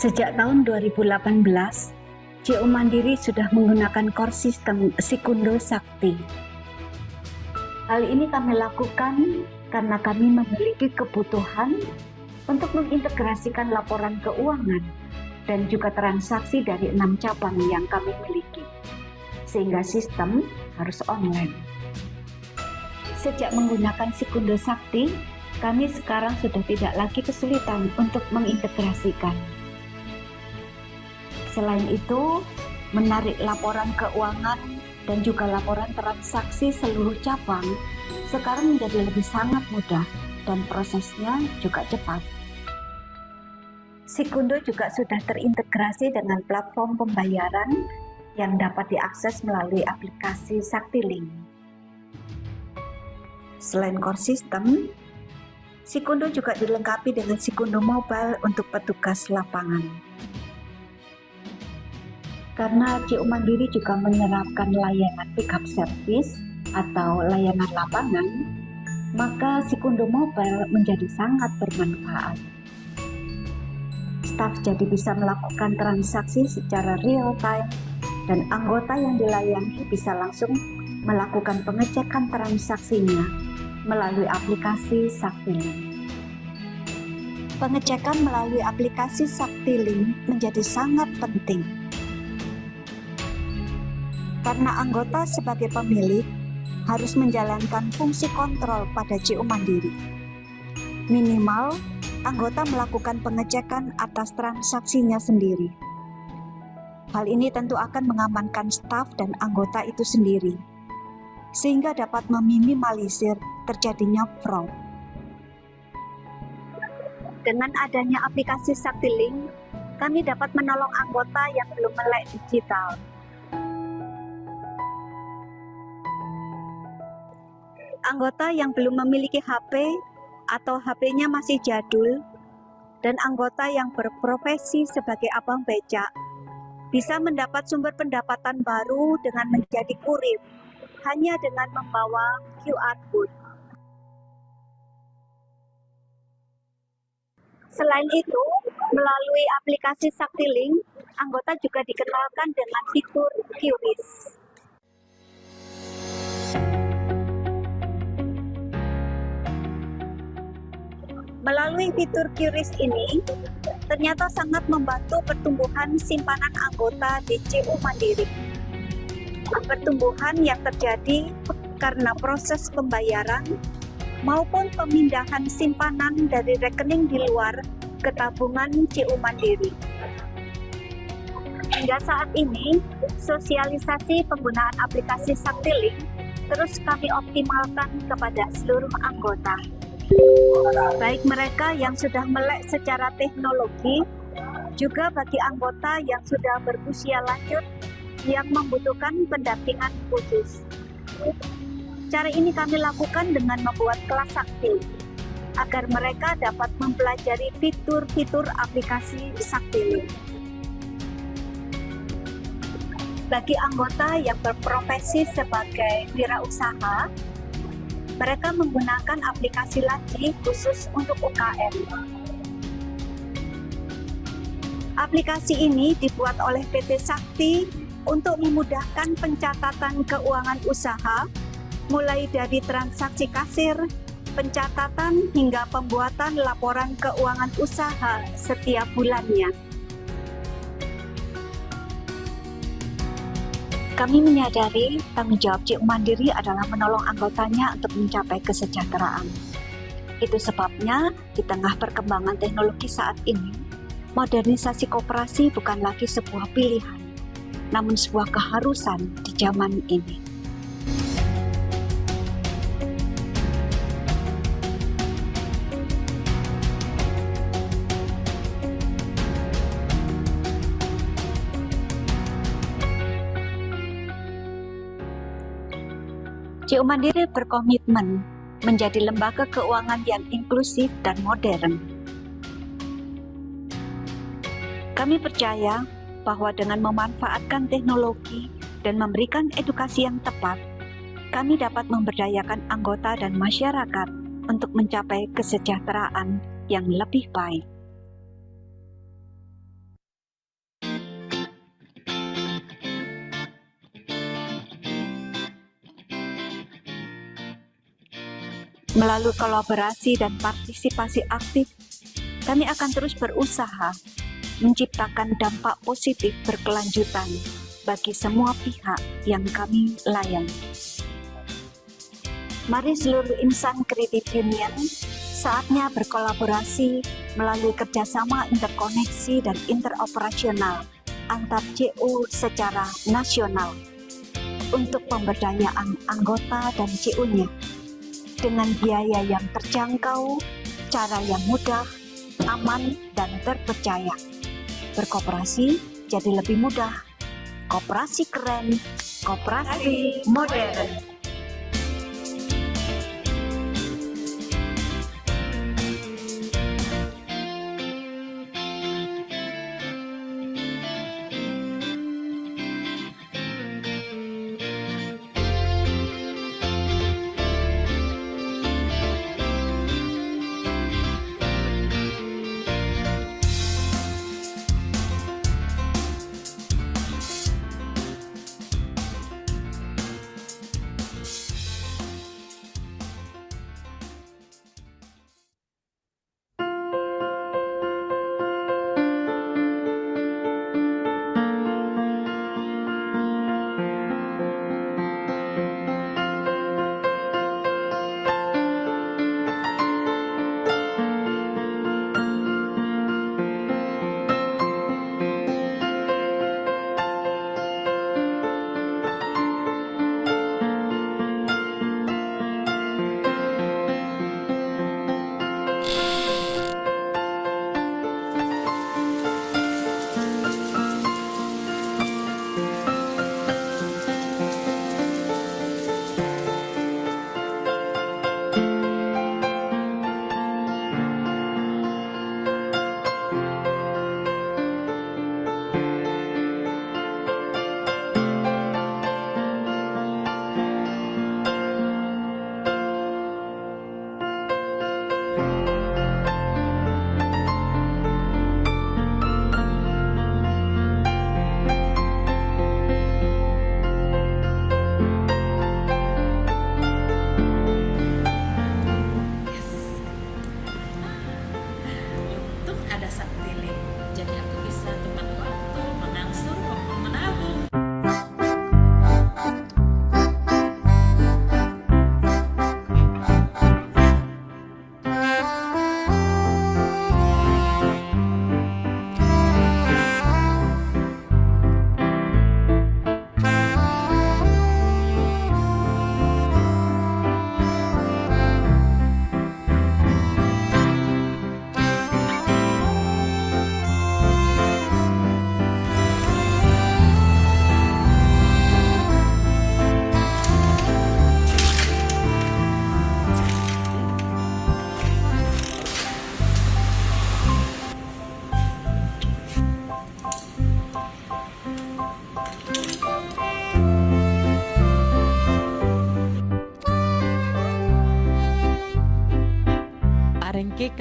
Sejak tahun 2018, JO Mandiri sudah menggunakan core sistem Sikundo Sakti. Hal ini kami lakukan karena kami memiliki kebutuhan untuk mengintegrasikan laporan keuangan dan juga transaksi dari 6 cabang yang kami miliki, sehingga sistem harus online. Sejak menggunakan Sikundo Sakti, kami sekarang sudah tidak lagi kesulitan untuk mengintegrasikan. Selain itu, menarik laporan keuangan dan juga laporan transaksi seluruh cabang sekarang menjadi lebih sangat mudah dan prosesnya juga cepat. Sikundo juga sudah terintegrasi dengan platform pembayaran yang dapat diakses melalui aplikasi SaktiLink. Selain core system, Sikundo juga dilengkapi dengan Sikundo Mobile untuk petugas lapangan. Karena JO Mandiri juga menerapkan layanan pickup service atau layanan lapangan, maka Sikundo Mobile menjadi sangat bermanfaat. Staf jadi bisa melakukan transaksi secara real time dan anggota yang dilayani bisa langsung melakukan pengecekan transaksinya melalui aplikasi SaktiLink. Pengecekan melalui aplikasi SaktiLink menjadi sangat penting karena anggota sebagai pemilik harus menjalankan fungsi kontrol pada JO Mandiri. Minimal, anggota melakukan pengecekan atas transaksinya sendiri. Hal ini tentu akan mengamankan staf dan anggota itu sendiri, sehingga dapat meminimalisir terjadinya fraud. Dengan adanya aplikasi SaktiLink, kami dapat menolong anggota yang belum melek digital. Anggota yang belum memiliki HP atau HP-nya masih jadul, dan anggota yang berprofesi sebagai abang becak bisa mendapat sumber pendapatan baru dengan menjadi kurir hanya dengan membawa QR Code. Selain itu, melalui aplikasi SaktiLink, anggota juga dikenalkan dengan fitur QRIS. Melalui fitur QRIS ini, ternyata sangat membantu pertumbuhan simpanan anggota di JO Mandiri. Pertumbuhan yang terjadi karena proses pembayaran maupun pemindahan simpanan dari rekening di luar ke tabungan JO Mandiri. Hingga saat ini, sosialisasi penggunaan aplikasi SaktiLink terus kami optimalkan kepada seluruh anggota, baik mereka yang sudah melek secara teknologi, juga bagi anggota yang sudah berusia lanjut yang membutuhkan pendampingan khusus. Cara ini kami lakukan dengan membuat kelas sakti, agar mereka dapat mempelajari fitur-fitur aplikasi SaktiLink. Bagi anggota yang berprofesi sebagai wirausaha, mereka menggunakan aplikasi Laci khusus untuk UKM. Aplikasi ini dibuat oleh PT Sakti untuk memudahkan pencatatan keuangan usaha, mulai dari transaksi kasir, pencatatan hingga pembuatan laporan keuangan usaha setiap bulannya. Kami menyadari tanggung jawab JO Mandiri adalah menolong anggotanya untuk mencapai kesejahteraan. Itu sebabnya di tengah perkembangan teknologi saat ini, modernisasi koperasi bukan lagi sebuah pilihan, namun sebuah keharusan di zaman ini. JO Mandiri berkomitmen menjadi lembaga keuangan yang inklusif dan modern. Kami percaya bahwa dengan memanfaatkan teknologi dan memberikan edukasi yang tepat, kami dapat memberdayakan anggota dan masyarakat untuk mencapai kesejahteraan yang lebih baik. Melalui kolaborasi dan partisipasi aktif, kami akan terus berusaha menciptakan dampak positif berkelanjutan bagi semua pihak yang kami layani. Mari seluruh insan kredit union saatnya berkolaborasi melalui kerjasama interkoneksi dan interoperasional antar CU secara nasional untuk pemberdayaan anggota dan CU-nya dengan biaya yang terjangkau, cara yang mudah, aman, dan terpercaya. Berkoperasi jadi lebih mudah. Koperasi keren, koperasi modern.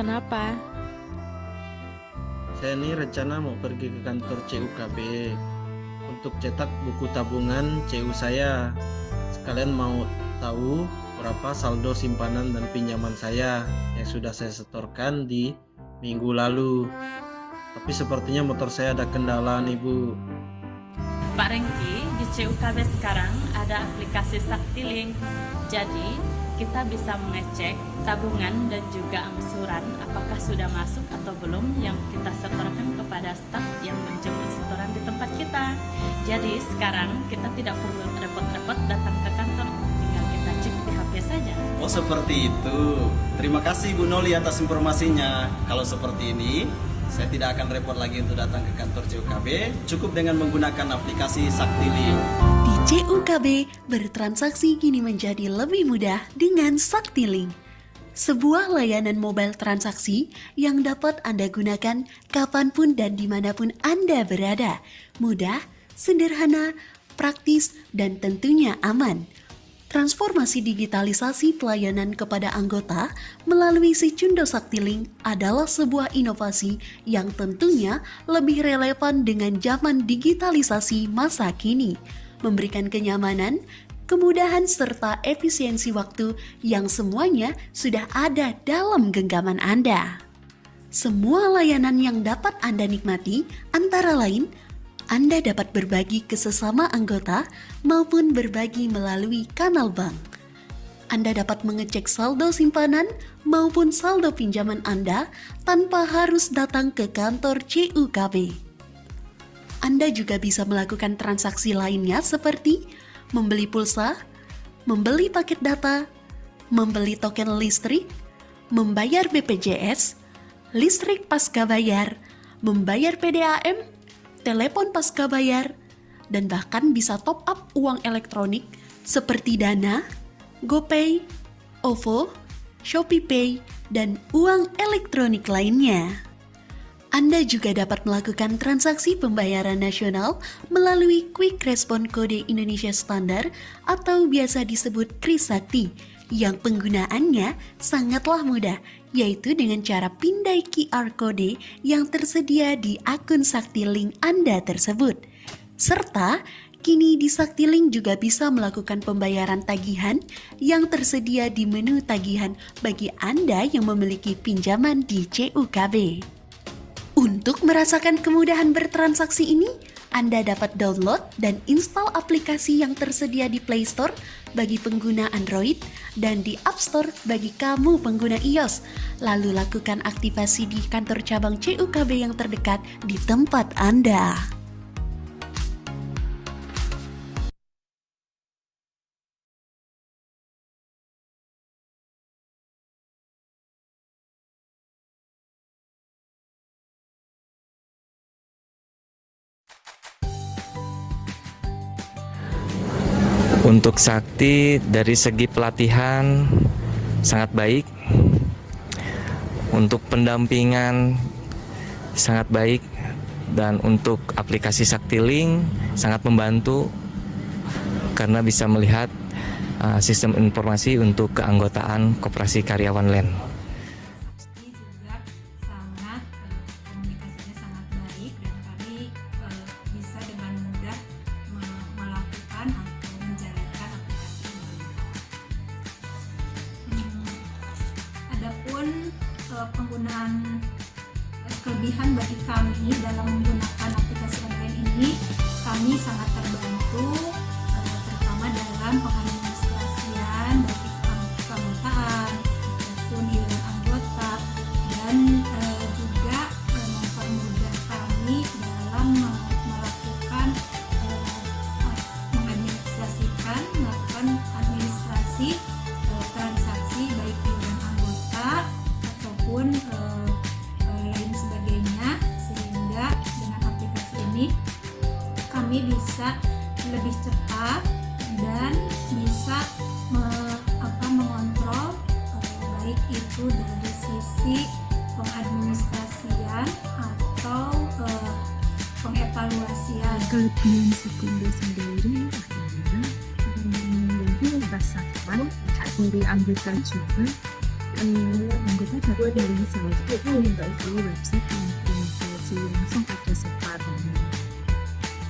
Kenapa? Saya ini rencana mau pergi ke kantor CUKB untuk cetak buku tabungan CU saya. Sekalian mau tahu berapa saldo simpanan dan pinjaman saya yang sudah saya setorkan di minggu lalu. Tapi sepertinya motor saya ada kendala nih, Bu. Pak Rengki, di CUKB sekarang ada aplikasi Saktilink. Jadi, kita bisa mengecek tabungan dan juga angsuran apakah sudah masuk atau belum yang kita setorkan kepada staf yang menjemput setoran di tempat kita. Jadi sekarang kita tidak perlu repot-repot datang ke kantor, tinggal kita cek di HP saja. Oh seperti itu. Terima kasih Bu Noli atas informasinya. Kalau seperti ini, saya tidak akan repot lagi untuk datang ke kantor CUKB, cukup dengan menggunakan aplikasi Saktilink. Di CUKB, bertransaksi kini menjadi lebih mudah dengan Saktilink. Sebuah layanan mobile transaksi yang dapat Anda gunakan kapanpun dan dimanapun Anda berada. Mudah, sederhana, praktis, dan tentunya aman. Transformasi digitalisasi pelayanan kepada anggota melalui si Cundo Saktilink adalah sebuah inovasi yang tentunya lebih relevan dengan zaman digitalisasi masa kini, memberikan kenyamanan, kemudahan serta efisiensi waktu yang semuanya sudah ada dalam genggaman Anda. Semua layanan yang dapat Anda nikmati antara lain Anda dapat berbagi ke sesama anggota maupun berbagi melalui kanal bank. Anda dapat mengecek saldo simpanan maupun saldo pinjaman Anda tanpa harus datang ke kantor CUKB. Anda juga bisa melakukan transaksi lainnya seperti membeli pulsa, membeli paket data, membeli token listrik, membayar BPJS, listrik pasca bayar, membayar PDAM, telepon pasca bayar, dan bahkan bisa top up uang elektronik seperti Dana, GoPay, OVO, ShopeePay, dan uang elektronik lainnya. Anda juga dapat melakukan transaksi pembayaran nasional melalui Quick Response Kode Indonesia Standar atau biasa disebut KRIS Sakti yang penggunaannya sangatlah mudah, yaitu dengan cara pindai QR Kode yang tersedia di akun SaktiLink Anda tersebut. Serta kini di SaktiLink juga bisa melakukan pembayaran tagihan yang tersedia di menu tagihan bagi Anda yang memiliki pinjaman di CUKB. Untuk merasakan kemudahan bertransaksi ini, Anda dapat download dan install aplikasi yang tersedia di Play Store bagi pengguna Android dan di App Store bagi kamu pengguna iOS. Lalu lakukan aktivasi di kantor cabang CUKB yang terdekat di tempat Anda. Untuk Sakti dari segi pelatihan sangat baik, untuk pendampingan sangat baik, dan untuk aplikasi SaktiLink sangat membantu karena bisa melihat sistem informasi untuk keanggotaan Koperasi Karyawan LEN. Juga sangat komunikasinya sangat baik dan kami bisa dengan mudah melakukan atau menjalankan aplikasi ini. Adapun penggunaan kelebihan bagi kami dalam menggunakan aplikasi online ini, kami sangat terbantu terutama dalam pengadministrasian bagi keanggotaan ataupun iuran anggota, dan juga mempermudah kami dalam melakukan melakukan administrasi transaksi baik iuran anggota ataupun lain sebagainya, sehingga dengan aplikasi ini kami bisa lebih cepat dan bisa mengontrol baik itu dari sisi pengadministrasian atau pengevaluasian. Kelebihan Sekundo sendiri adalah menjadi rasa aman dari anggota juga. Anggota dapat dari salah satu website yang informasi langsung pada separuhnya.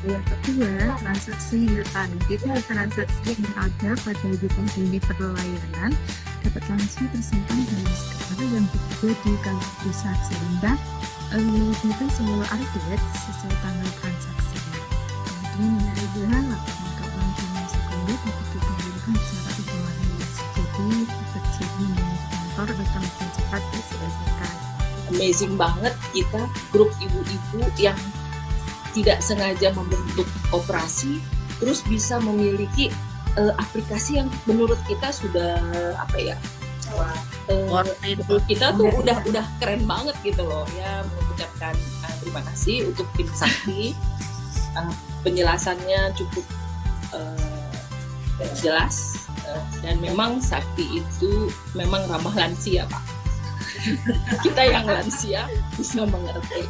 Yang kedua, transaksi real-time. Itu transaksi yang ada pada unit perlayanan dapat langsung tersimpan dalam skala yang berbeda di kantor pusat, sehingga melakukan semua update sesuai tanggal transaksi. Kemudian yang kedua, laporan keuangan Bank Sekundo dapat dikembalikan secara otomatis. Jadi terjadi kantor akan lebih cepat diselesaikan. Amazing banget, kita grup ibu-ibu yang tidak sengaja membentuk operasi terus bisa memiliki aplikasi yang menurut kita sudah menurut kita tuh udah keren banget gitu loh ya. Mengucapkan terima kasih untuk tim Sakti, penjelasannya cukup jelas, dan memang Sakti itu memang ramah lansia, Pak. Kita yang lansia bisa mengerti.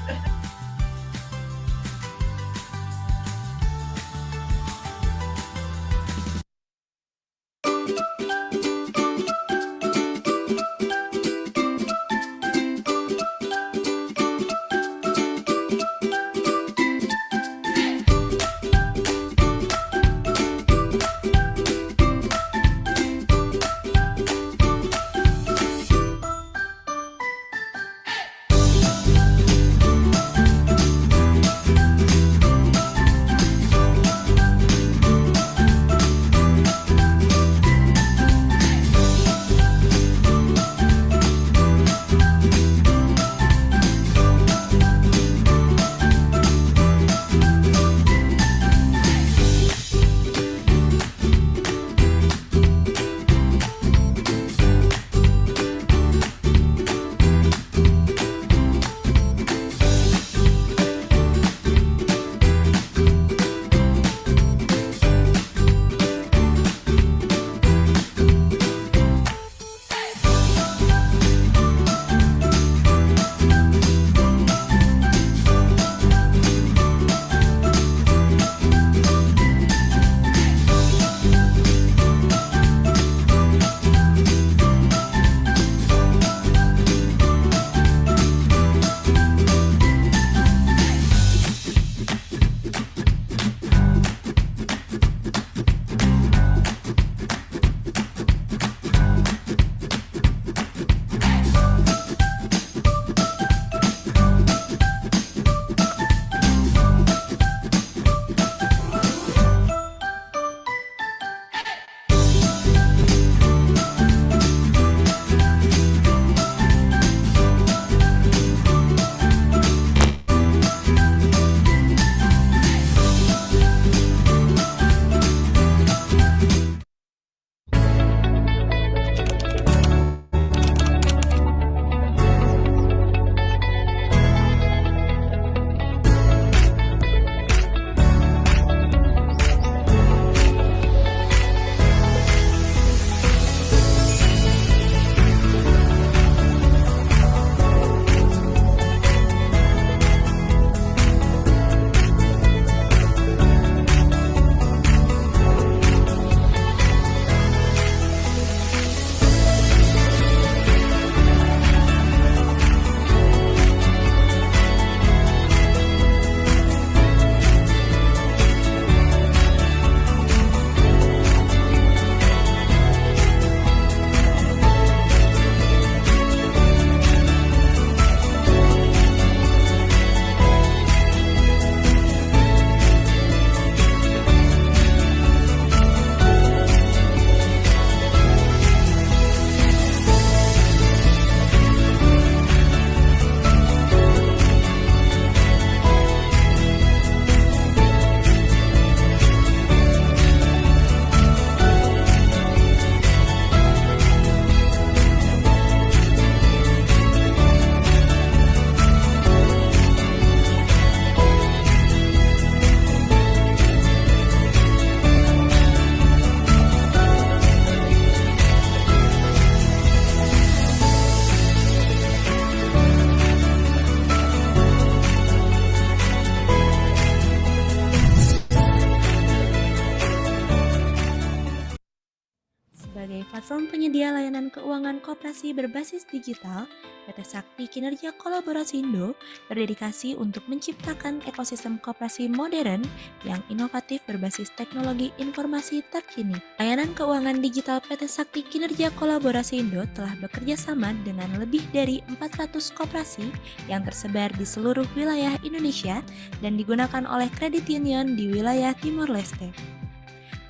penyedia layanan keuangan koperasi berbasis digital, PT Sakti Kinerja Kolaborasi Indo berdedikasi untuk menciptakan ekosistem koperasi modern yang inovatif berbasis teknologi informasi terkini. Layanan keuangan digital PT Sakti Kinerja Kolaborasi Indo telah bekerja sama dengan lebih dari 400 koperasi yang tersebar di seluruh wilayah Indonesia dan digunakan oleh kredit union di wilayah Timor Leste.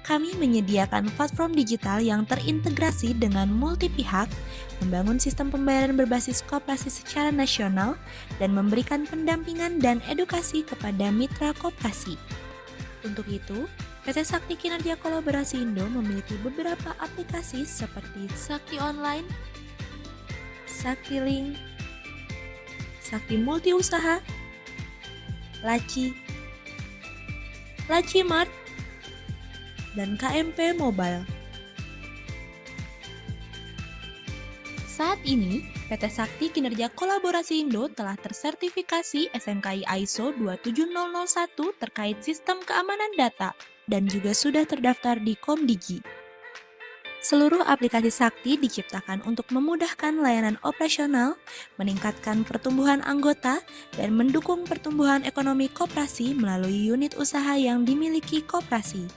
Kami menyediakan platform digital yang terintegrasi dengan multi pihak, membangun sistem pembayaran berbasis koperasi secara nasional, dan memberikan pendampingan dan edukasi kepada mitra koperasi. Untuk itu, PT Sakti Kinerja Kolaborasi Indo memiliki beberapa aplikasi seperti Sakti Online, Sakti Link, Sakti Multi Usaha, Laci, Laci Mart, dan KMP Mobile. Saat ini, PT Sakti Kinerja Kolaborasi Indo telah tersertifikasi SMKI ISO 27001 terkait sistem keamanan data dan juga sudah terdaftar di Komdigi. Seluruh aplikasi Sakti diciptakan untuk memudahkan layanan operasional, meningkatkan pertumbuhan anggota, dan mendukung pertumbuhan ekonomi koperasi melalui unit usaha yang dimiliki koperasi.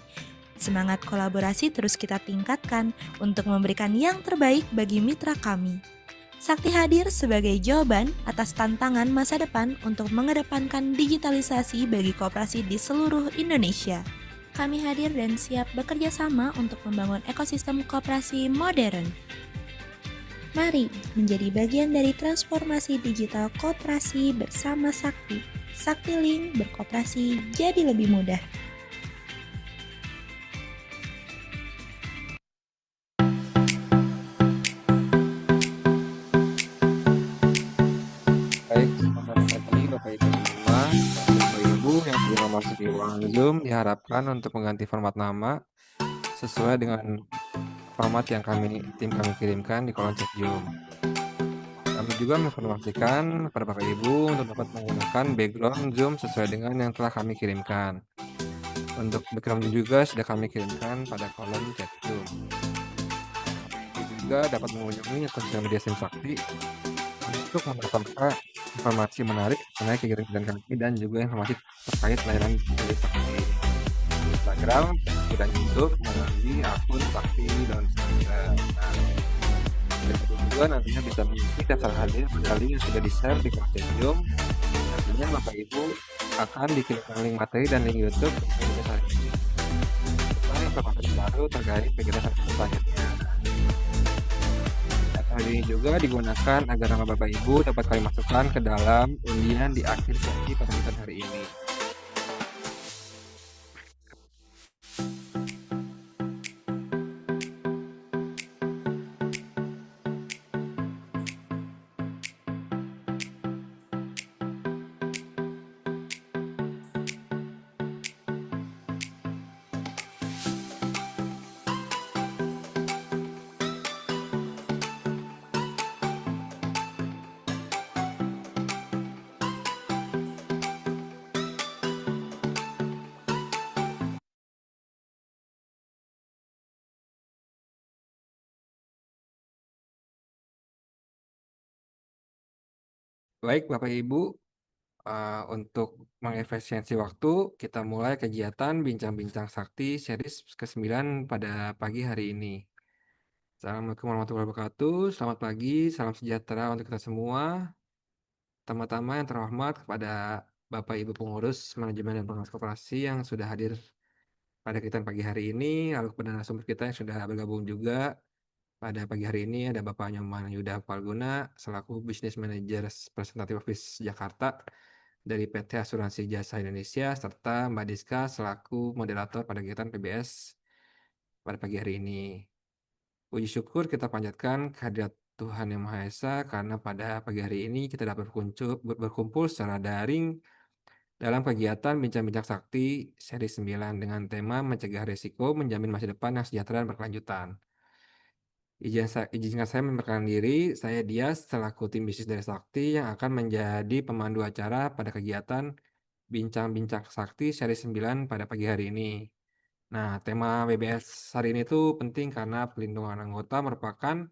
Semangat kolaborasi terus kita tingkatkan untuk memberikan yang terbaik bagi mitra kami. Sakti hadir sebagai jawaban atas tantangan masa depan untuk mengedepankan digitalisasi bagi koperasi di seluruh Indonesia. Kami hadir dan siap bekerja sama untuk membangun ekosistem koperasi modern. Mari menjadi bagian dari transformasi digital koperasi bersama Sakti. Sakti Link berkoperasi jadi lebih mudah. Baik, selamat pagi Bapak Ibu semua. Bapak Ibu yang sudah memasuki ruangan Zoom diharapkan untuk mengganti format nama sesuai dengan format yang tim kami kirimkan di kolom chat Zoom. Kami juga menginformasikan kepada Bapak Ibu untuk dapat menggunakan background Zoom sesuai dengan yang telah kami kirimkan. Untuk background juga sudah kami kirimkan pada kolom chat Zoom. Bapak Ibu juga dapat mengunjungi akun sosial media SIM Sakti untuk mendapatkan informasi menarik mengenai kegiatan kami dan juga informasi terkait layanan dari Sakti di Instagram dan YouTube melalui akun Sakti dan Instagram. Dan juga nantinya bisa mengisi daftar hadir kembali yang sudah di-share di konten Zoom. Nantinya Bapak Ibu akan dikirimkan link materi dan link YouTube untuk hari ini. Serta informasi baru terkait kegiatan selanjutnya. Hal ini juga digunakan agar nama Bapak Ibu dapat kami masukkan ke dalam undian di akhir sesi pemilihan hari ini. Baik Bapak Ibu, untuk mengefisiensi waktu, kita mulai kegiatan Bincang-Bincang Sakti series ke-9 pada pagi hari ini. Assalamualaikum warahmatullahi wabarakatuh, selamat pagi, salam sejahtera untuk kita semua. Pertama-tama yang terhormat kepada Bapak Ibu Pengurus Manajemen dan Pengawas Koperasi yang sudah hadir pada kegiatan pagi hari ini, lalu kepada narasumber kita yang sudah bergabung juga. Pada pagi hari ini ada Bapak Nyoman Yuda Palguna selaku Business Manager Representative Office Jakarta dari PT Asuransi Jasa Indonesia serta Mbak Diska selaku moderator pada kegiatan PBS pada pagi hari ini. Puji syukur kita panjatkan kehadirat Tuhan Yang Maha Esa karena pada pagi hari ini kita dapat berkumpul secara daring dalam kegiatan Bincang-Bincang Sakti seri 9 dengan tema Mencegah Risiko Menjamin Masa Depan yang Sejahtera dan Berkelanjutan. Izinkan saya memperkenalkan diri, saya Dias selaku tim bisnis dari Sakti yang akan menjadi pemandu acara pada kegiatan Bincang-Bincang Sakti seri 9 pada pagi hari ini. Nah, tema BBS hari ini tuh penting karena pelindungan anggota merupakan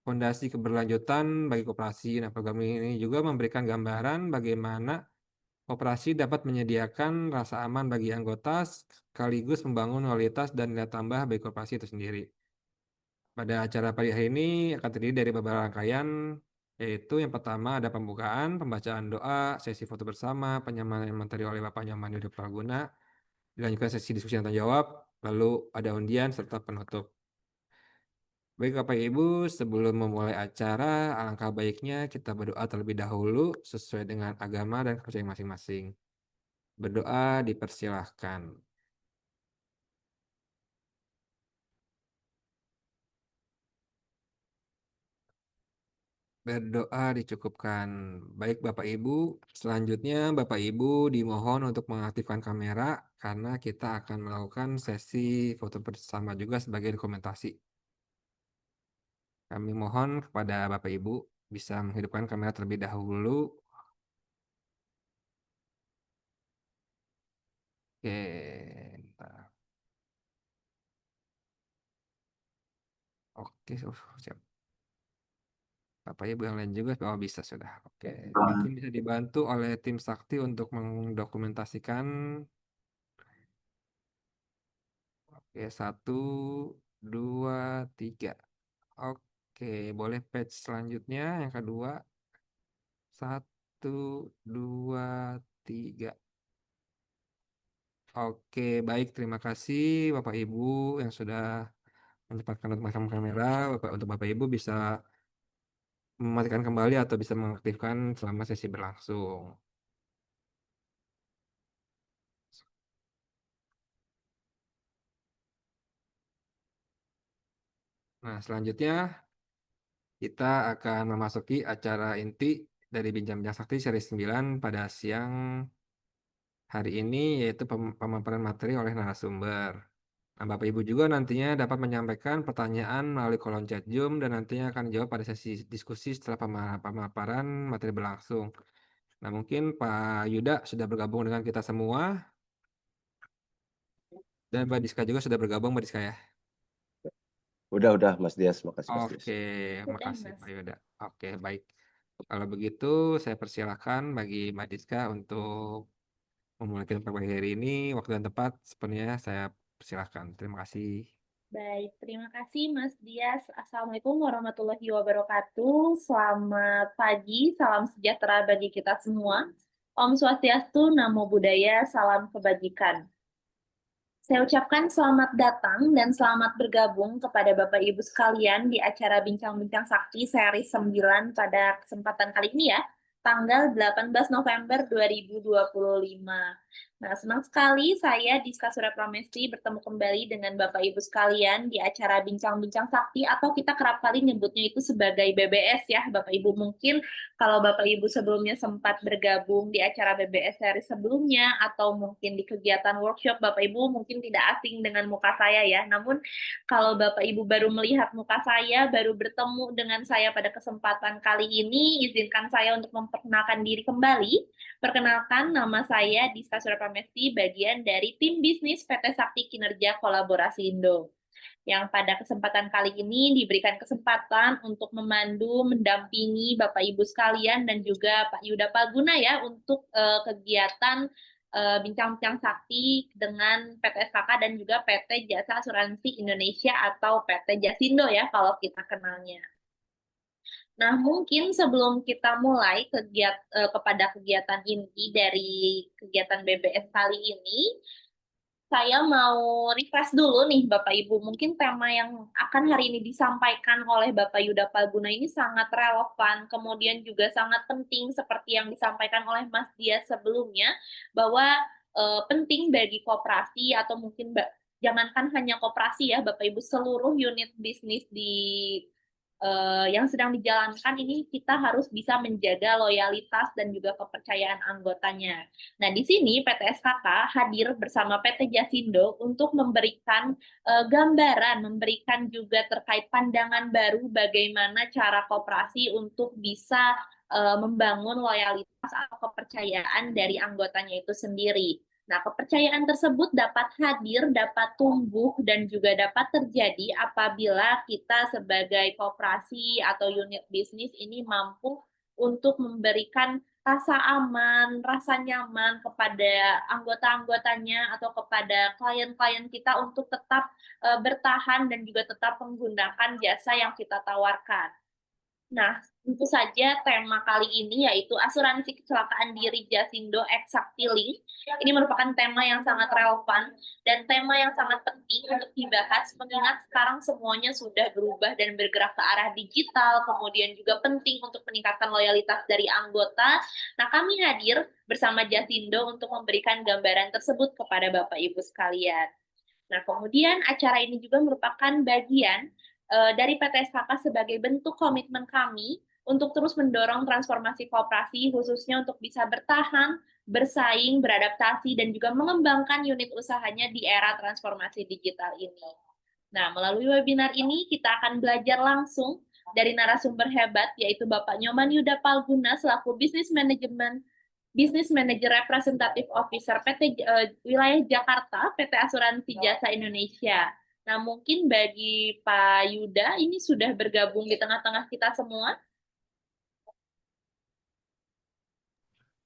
fondasi keberlanjutan bagi koperasi. Nah, program ini juga memberikan gambaran bagaimana koperasi dapat menyediakan rasa aman bagi anggota sekaligus membangun loyalitas dan nilai tambah bagi koperasi itu sendiri. Pada acara pagi hari ini akan terdiri dari beberapa rangkaian, yaitu yang pertama ada pembukaan, pembacaan doa, sesi foto bersama, penyamaran materi oleh Bapak Nyoman Yuda Praguna, dilanjutkan sesi diskusi dan tanya jawab, lalu ada undian serta penutup. Baik Bapak Ibu, sebelum memulai acara, alangkah baiknya kita berdoa terlebih dahulu sesuai dengan agama dan kepercayaan masing-masing. Berdoa dipersilahkan. Berdoa dicukupkan. Baik Bapak Ibu, selanjutnya Bapak Ibu dimohon untuk mengaktifkan kamera karena kita akan melakukan sesi foto bersama juga sebagai dokumentasi. Kami mohon kepada Bapak Ibu bisa menghidupkan kamera terlebih dahulu. Oke, bentar. Oke, siap. Bapak Ibu yang lain juga, oh bisa sudah. Oke, mungkin bisa dibantu oleh tim Sakti untuk mendokumentasikan. Oke, 1, 2, 3. Oke, boleh page selanjutnya yang kedua. 1, 2, 3. Oke, baik. Terima kasih Bapak Ibu yang sudah menyempatkan untuk memasang kamera. Untuk Bapak Ibu bisa mematikan kembali atau bisa mengaktifkan selama sesi berlangsung. Nah, selanjutnya kita akan memasuki acara inti dari Bincang-Bincang Sakti seri 9 pada siang hari ini, yaitu pemaparan materi oleh narasumber. Nah, Bapak Ibu juga nantinya dapat menyampaikan pertanyaan melalui kolom chat Zoom dan nantinya akan dijawab pada sesi diskusi setelah pemaparan materi berlangsung. Nah, mungkin Pak Yuda sudah bergabung dengan kita semua dan Mbak Diska juga sudah bergabung, Mbak Diska ya. Udah Mas Dias, makasih Mas Dias. Oke, makasih Pak Yuda. Oke, baik. Kalau begitu, saya persilahkan bagi Mbak Diska untuk memulai pagi hari ini. Waktu dan tempat sepenuhnya saya persilahkan. Terima kasih. Baik, terima kasih Mas Dias. Assalamualaikum warahmatullahi wabarakatuh. Selamat pagi, salam sejahtera bagi kita semua. Om Swastiastu, Namo Buddhaya, salam kebajikan. Saya ucapkan selamat datang dan selamat bergabung kepada Bapak Ibu sekalian di acara Bincang-Bincang Sakti seri 9 pada kesempatan kali ini ya, tanggal 18 November 2025. Nah, senang sekali saya Diska Surapramesti bertemu kembali dengan Bapak Ibu sekalian di acara Bincang-Bincang Sakti atau kita kerap kali nyebutnya itu sebagai BBS ya, Bapak Ibu. Mungkin kalau Bapak Ibu sebelumnya sempat bergabung di acara BBS seri sebelumnya atau mungkin di kegiatan workshop, Bapak Ibu mungkin tidak asing dengan muka saya ya. Namun kalau Bapak Ibu baru melihat muka saya, baru bertemu dengan saya pada kesempatan kali ini, izinkan saya untuk memperkenalkan diri kembali. Perkenalkan, nama saya Diska Surapramesti, bagian dari tim bisnis PT Sakti Kinerja Kolaborasi Indo. Yang pada kesempatan kali ini diberikan kesempatan untuk memandu, mendampingi Bapak Ibu sekalian dan juga Pak Yuda Paguna ya untuk kegiatan Bincang-Bincang Sakti dengan PT SKK dan juga PT Jasa Asuransi Indonesia atau PT Jasindo ya kalau kita kenalnya. Nah, mungkin sebelum kita mulai kepada kegiatan inti dari kegiatan BBS kali ini, saya mau refresh dulu nih Bapak Ibu. Mungkin tema yang akan hari ini disampaikan oleh Bapak Yuda Paguna ini sangat relevan, kemudian juga sangat penting seperti yang disampaikan oleh Mas Dias sebelumnya, bahwa penting bagi koperasi atau mungkin jangankan hanya koperasi ya Bapak Ibu, seluruh unit bisnis di yang sedang dijalankan ini kita harus bisa menjaga loyalitas dan juga kepercayaan anggotanya. Nah, di sini PT SKK hadir bersama PT Jasindo untuk memberikan gambaran, memberikan juga terkait pandangan baru bagaimana cara koperasi untuk bisa membangun loyalitas atau kepercayaan dari anggotanya itu sendiri. Nah, kepercayaan tersebut dapat hadir, dapat tumbuh, dan juga dapat terjadi apabila kita sebagai koperasi atau unit bisnis ini mampu untuk memberikan rasa aman, rasa nyaman kepada anggota-anggotanya atau kepada klien-klien kita untuk tetap bertahan dan juga tetap menggunakan jasa yang kita tawarkan. Nah, tentu saja tema kali ini yaitu asuransi kecelakaan diri Jasindo X Saktiling. Ini merupakan tema yang sangat relevan dan tema yang sangat penting untuk dibahas mengingat sekarang semuanya sudah berubah dan bergerak ke arah digital, kemudian juga penting untuk meningkatkan loyalitas dari anggota. Nah, kami hadir bersama Jasindo untuk memberikan gambaran tersebut kepada Bapak Ibu sekalian. Nah, kemudian acara ini juga merupakan bagian dari PT SKK sebagai bentuk komitmen kami untuk terus mendorong transformasi koperasi khususnya untuk bisa bertahan, bersaing, beradaptasi, dan juga mengembangkan unit usahanya di era transformasi digital ini. Nah, melalui webinar ini kita akan belajar langsung dari narasumber hebat yaitu Bapak Nyoman Yuda Palguna selaku Business Manager Representative Officer PT Wilayah Jakarta, PT Asuransi Jasa Indonesia. Nah, mungkin bagi Pak Yuda, ini sudah bergabung di tengah-tengah kita semua.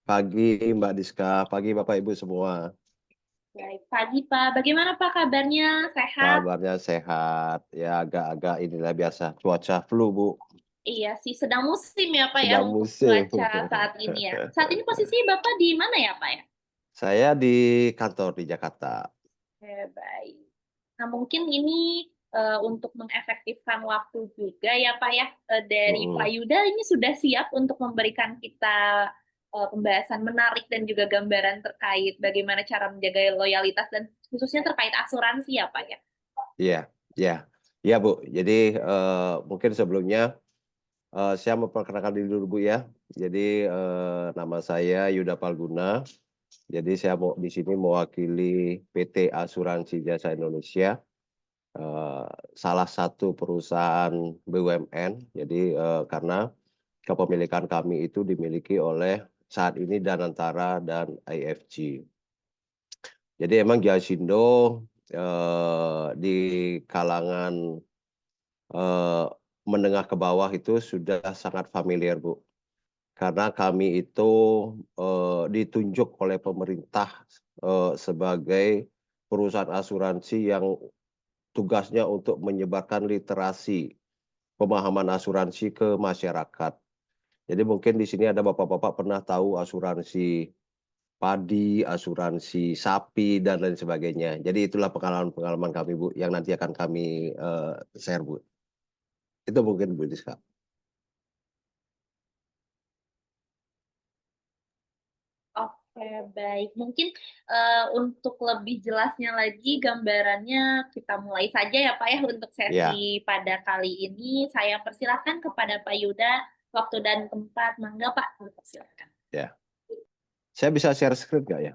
Pagi Mbak Diska, pagi Bapak Ibu semua. Baik, pagi Pak. Bagaimana Pak kabarnya? Sehat? Kabarnya sehat, ya agak-agak inilah biasa, cuaca flu Bu. Iya sih, sedang musim ya Pak ya Sedang untuk musim. cuaca saat ini ya. Saat ini posisi Bapak di mana ya Pak ya? Saya di kantor di Jakarta. Oke, baik. Nah, mungkin ini untuk mengefektifkan waktu juga ya Pak ya, dari Pak Yuda ini sudah siap untuk memberikan kita pembahasan menarik dan juga gambaran terkait bagaimana cara menjaga loyalitas dan khususnya terkait asuransi ya Pak ya? Iya Bu. Jadi mungkin sebelumnya saya memperkenalkan diri dulu Bu ya. Jadi nama saya Yuda Palguna. Jadi saya di sini mewakili PT Asuransi Jasa Indonesia, salah satu perusahaan BUMN. Jadi karena kepemilikan kami itu dimiliki oleh saat ini Danantara dan IFG. Jadi emang Jasindo di kalangan menengah ke bawah itu sudah sangat familiar Bu. Karena kami itu ditunjuk oleh pemerintah sebagai perusahaan asuransi yang tugasnya untuk menyebarkan literasi pemahaman asuransi ke masyarakat. Jadi mungkin di sini ada bapak-bapak pernah tahu asuransi padi, asuransi sapi, dan lain sebagainya. Jadi itulah pengalaman-pengalaman kami Bu, yang nanti akan kami share Bu. Itu mungkin Bu Diska. Oke, baik. Mungkin untuk lebih jelasnya lagi gambarannya kita mulai saja ya Pak ya untuk sesi pada kali ini. Saya persilahkan kepada Pak Yuda waktu dan tempat. Mangga Pak, persilahkan. Ya. Saya bisa share screen nggak ya?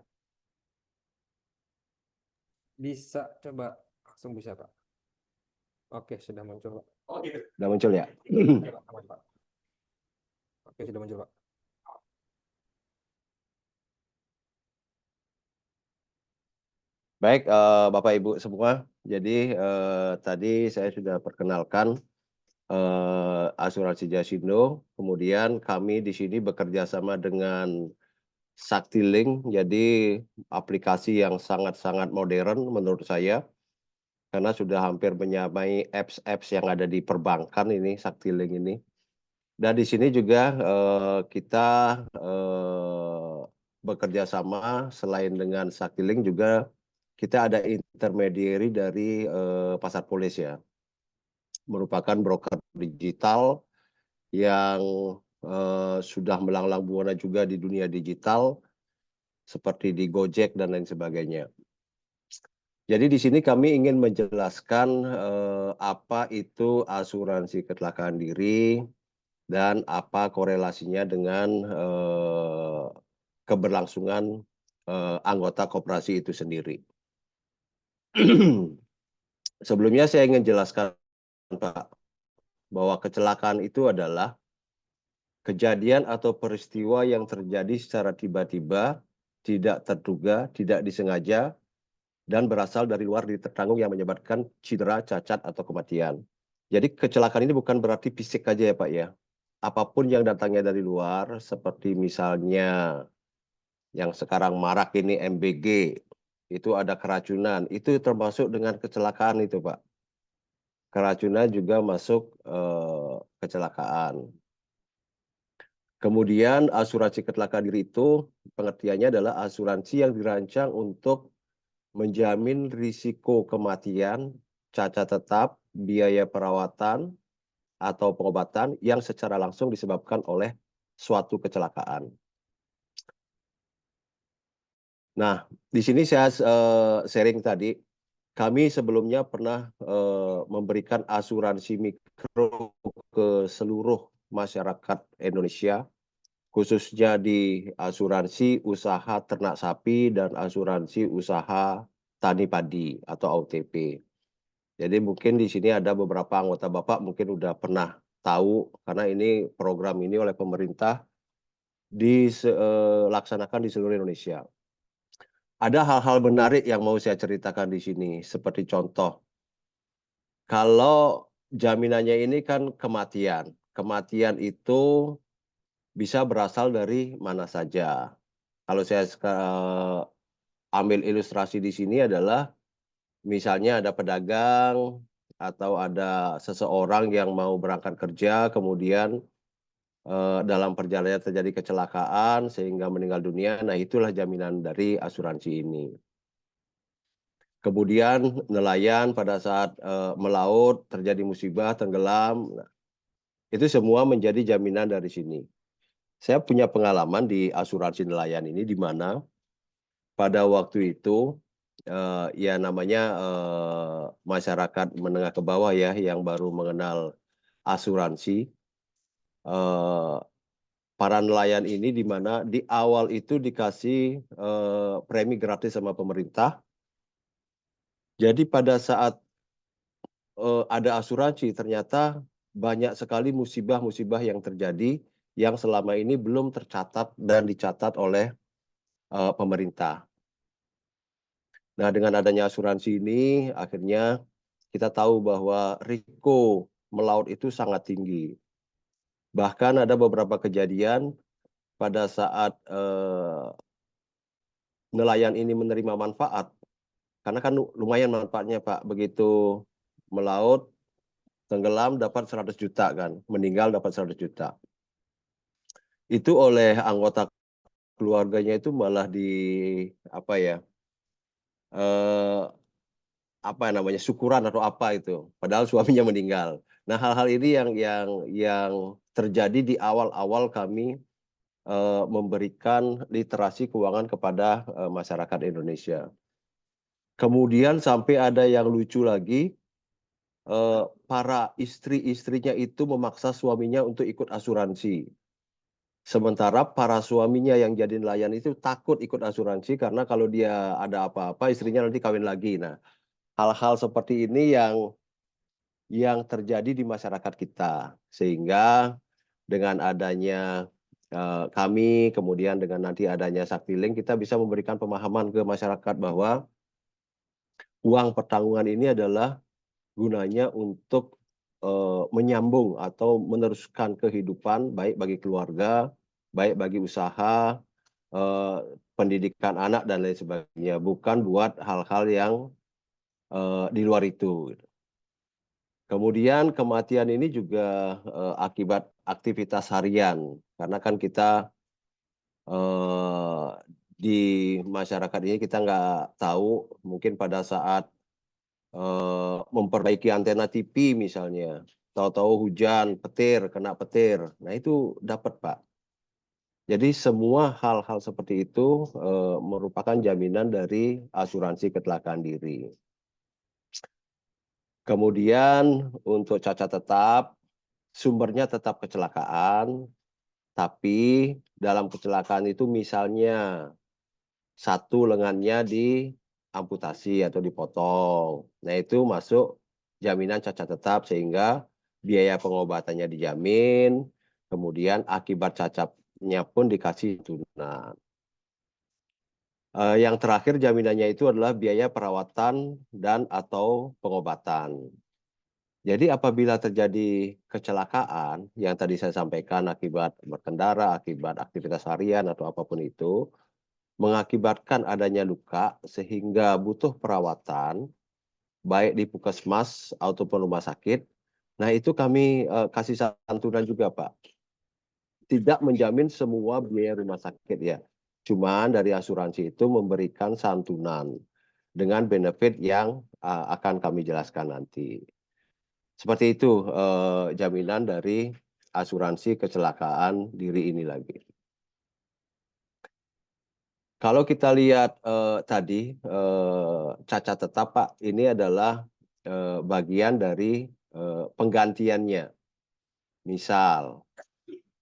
Bisa, coba langsung bisa Pak. Oke, sudah muncul Pak. Sudah muncul ya? Oke, sudah muncul Pak. Baik, Bapak Ibu semua. Jadi tadi saya sudah perkenalkan Asuransi Jasindo. Kemudian kami di sini bekerja sama dengan Saktiling. Jadi aplikasi yang sangat-sangat modern menurut saya. Karena sudah hampir menyamai apps-apps yang ada di perbankan ini, Saktiling ini. Dan di sini juga kita bekerja sama selain dengan Saktiling juga kita ada intermediary dari Pasar Polis ya, merupakan broker digital yang sudah melanglang buana juga di dunia digital, seperti di Gojek dan lain sebagainya. Jadi di sini kami ingin menjelaskan apa itu asuransi kecelakaan diri dan apa korelasinya dengan keberlangsungan anggota koperasi itu sendiri. Sebelumnya saya ingin jelaskan Pak, bahwa kecelakaan itu adalah kejadian atau peristiwa yang terjadi secara tiba-tiba tidak terduga, tidak disengaja, dan berasal dari luar tertanggung yang menyebabkan cedera, cacat, atau kematian. Jadi kecelakaan ini bukan berarti fisik aja ya Pak ya. Apapun yang datangnya dari luar, seperti misalnya yang sekarang marak ini MBG, itu ada keracunan, itu termasuk dengan kecelakaan itu Pak. Keracunan juga masuk kecelakaan. Kemudian asuransi kecelakaan diri itu pengertiannya adalah asuransi yang dirancang untuk menjamin risiko kematian, cacat tetap, biaya perawatan, atau pengobatan yang secara langsung disebabkan oleh suatu kecelakaan. Nah, di sini saya sharing tadi, kami sebelumnya pernah memberikan asuransi mikro ke seluruh masyarakat Indonesia, khususnya di asuransi usaha ternak sapi dan asuransi usaha tani padi atau OTP. Jadi mungkin di sini ada beberapa anggota Bapak mungkin udah pernah tahu karena ini program ini oleh pemerintah dilaksanakan di seluruh Indonesia. Ada hal-hal menarik yang mau saya ceritakan di sini, seperti contoh, kalau jaminannya ini kan kematian. Kematian itu bisa berasal dari mana saja. Kalau saya ambil ilustrasi di sini adalah, misalnya ada pedagang atau ada seseorang yang mau berangkat kerja, kemudian dalam perjalanan terjadi kecelakaan sehingga meninggal dunia, nah itulah jaminan dari asuransi ini. Kemudian nelayan pada saat melaut terjadi musibah, tenggelam, nah, itu semua menjadi jaminan dari sini. Saya punya pengalaman di asuransi nelayan ini di mana pada waktu itu ya namanya masyarakat menengah ke bawah ya yang baru mengenal asuransi. Para nelayan ini di mana di awal itu dikasih premi gratis sama pemerintah. Jadi pada saat ada asuransi ternyata banyak sekali musibah-musibah yang terjadi yang selama ini belum tercatat dan dicatat oleh pemerintah. Nah, dengan adanya asuransi ini akhirnya kita tahu bahwa risiko melaut itu sangat tinggi. Bahkan ada beberapa kejadian pada saat nelayan ini menerima manfaat, karena kan lumayan manfaatnya Pak, begitu melaut, tenggelam dapat 100 juta kan, meninggal dapat 100 juta. Itu oleh anggota keluarganya itu malah syukuran atau apa itu, padahal suaminya meninggal. Nah, hal-hal ini yang terjadi di awal-awal kami memberikan literasi keuangan kepada masyarakat Indonesia. Kemudian sampai ada yang lucu lagi, para istri-istrinya itu memaksa suaminya untuk ikut asuransi. Sementara para suaminya yang jadi nelayan itu takut ikut asuransi karena kalau dia ada apa-apa istrinya nanti kawin lagi. Nah, hal-hal seperti ini yang terjadi di masyarakat kita, sehingga dengan adanya kami, kemudian dengan nanti adanya Saktiling, kita bisa memberikan pemahaman ke masyarakat bahwa uang pertanggungan ini adalah gunanya untuk menyambung atau meneruskan kehidupan baik bagi keluarga, baik bagi usaha, pendidikan anak dan lain sebagainya, bukan buat hal-hal yang di luar itu. Kemudian kematian ini juga akibat aktivitas harian, karena kan kita di masyarakat ini kita nggak tahu, mungkin pada saat memperbaiki antena TV misalnya, tahu-tahu hujan, petir, kena petir, nah itu dapat Pak. Jadi semua hal-hal seperti itu merupakan jaminan dari asuransi kecelakaan diri. Kemudian untuk cacat tetap, sumbernya tetap kecelakaan, tapi dalam kecelakaan itu misalnya satu lengannya diamputasi atau dipotong. Nah itu masuk jaminan cacat tetap sehingga biaya pengobatannya dijamin, kemudian akibat cacatnya pun dikasih tunai. Yang terakhir jaminannya itu adalah biaya perawatan dan atau pengobatan. Jadi apabila terjadi kecelakaan yang tadi saya sampaikan akibat berkendara, akibat aktivitas harian atau apapun itu, mengakibatkan adanya luka sehingga butuh perawatan, baik di puskesmas ataupun rumah sakit. Nah itu kami kasih santunan juga Pak. Tidak menjamin semua biaya rumah sakit ya. Cuman dari asuransi itu memberikan santunan dengan benefit yang akan kami jelaskan nanti. Seperti itu jaminan dari asuransi kecelakaan diri ini lagi. Kalau kita lihat tadi cacat tetap Pak, ini adalah bagian dari penggantiannya. Misal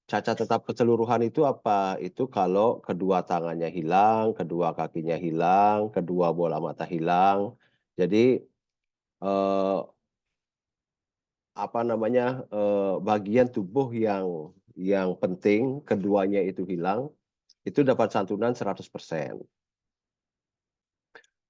cacat tetap keseluruhan itu apa? Itu kalau kedua tangannya hilang, kedua kakinya hilang, kedua bola mata hilang. Jadi bagian tubuh yang penting keduanya itu hilang, itu dapat santunan 100%.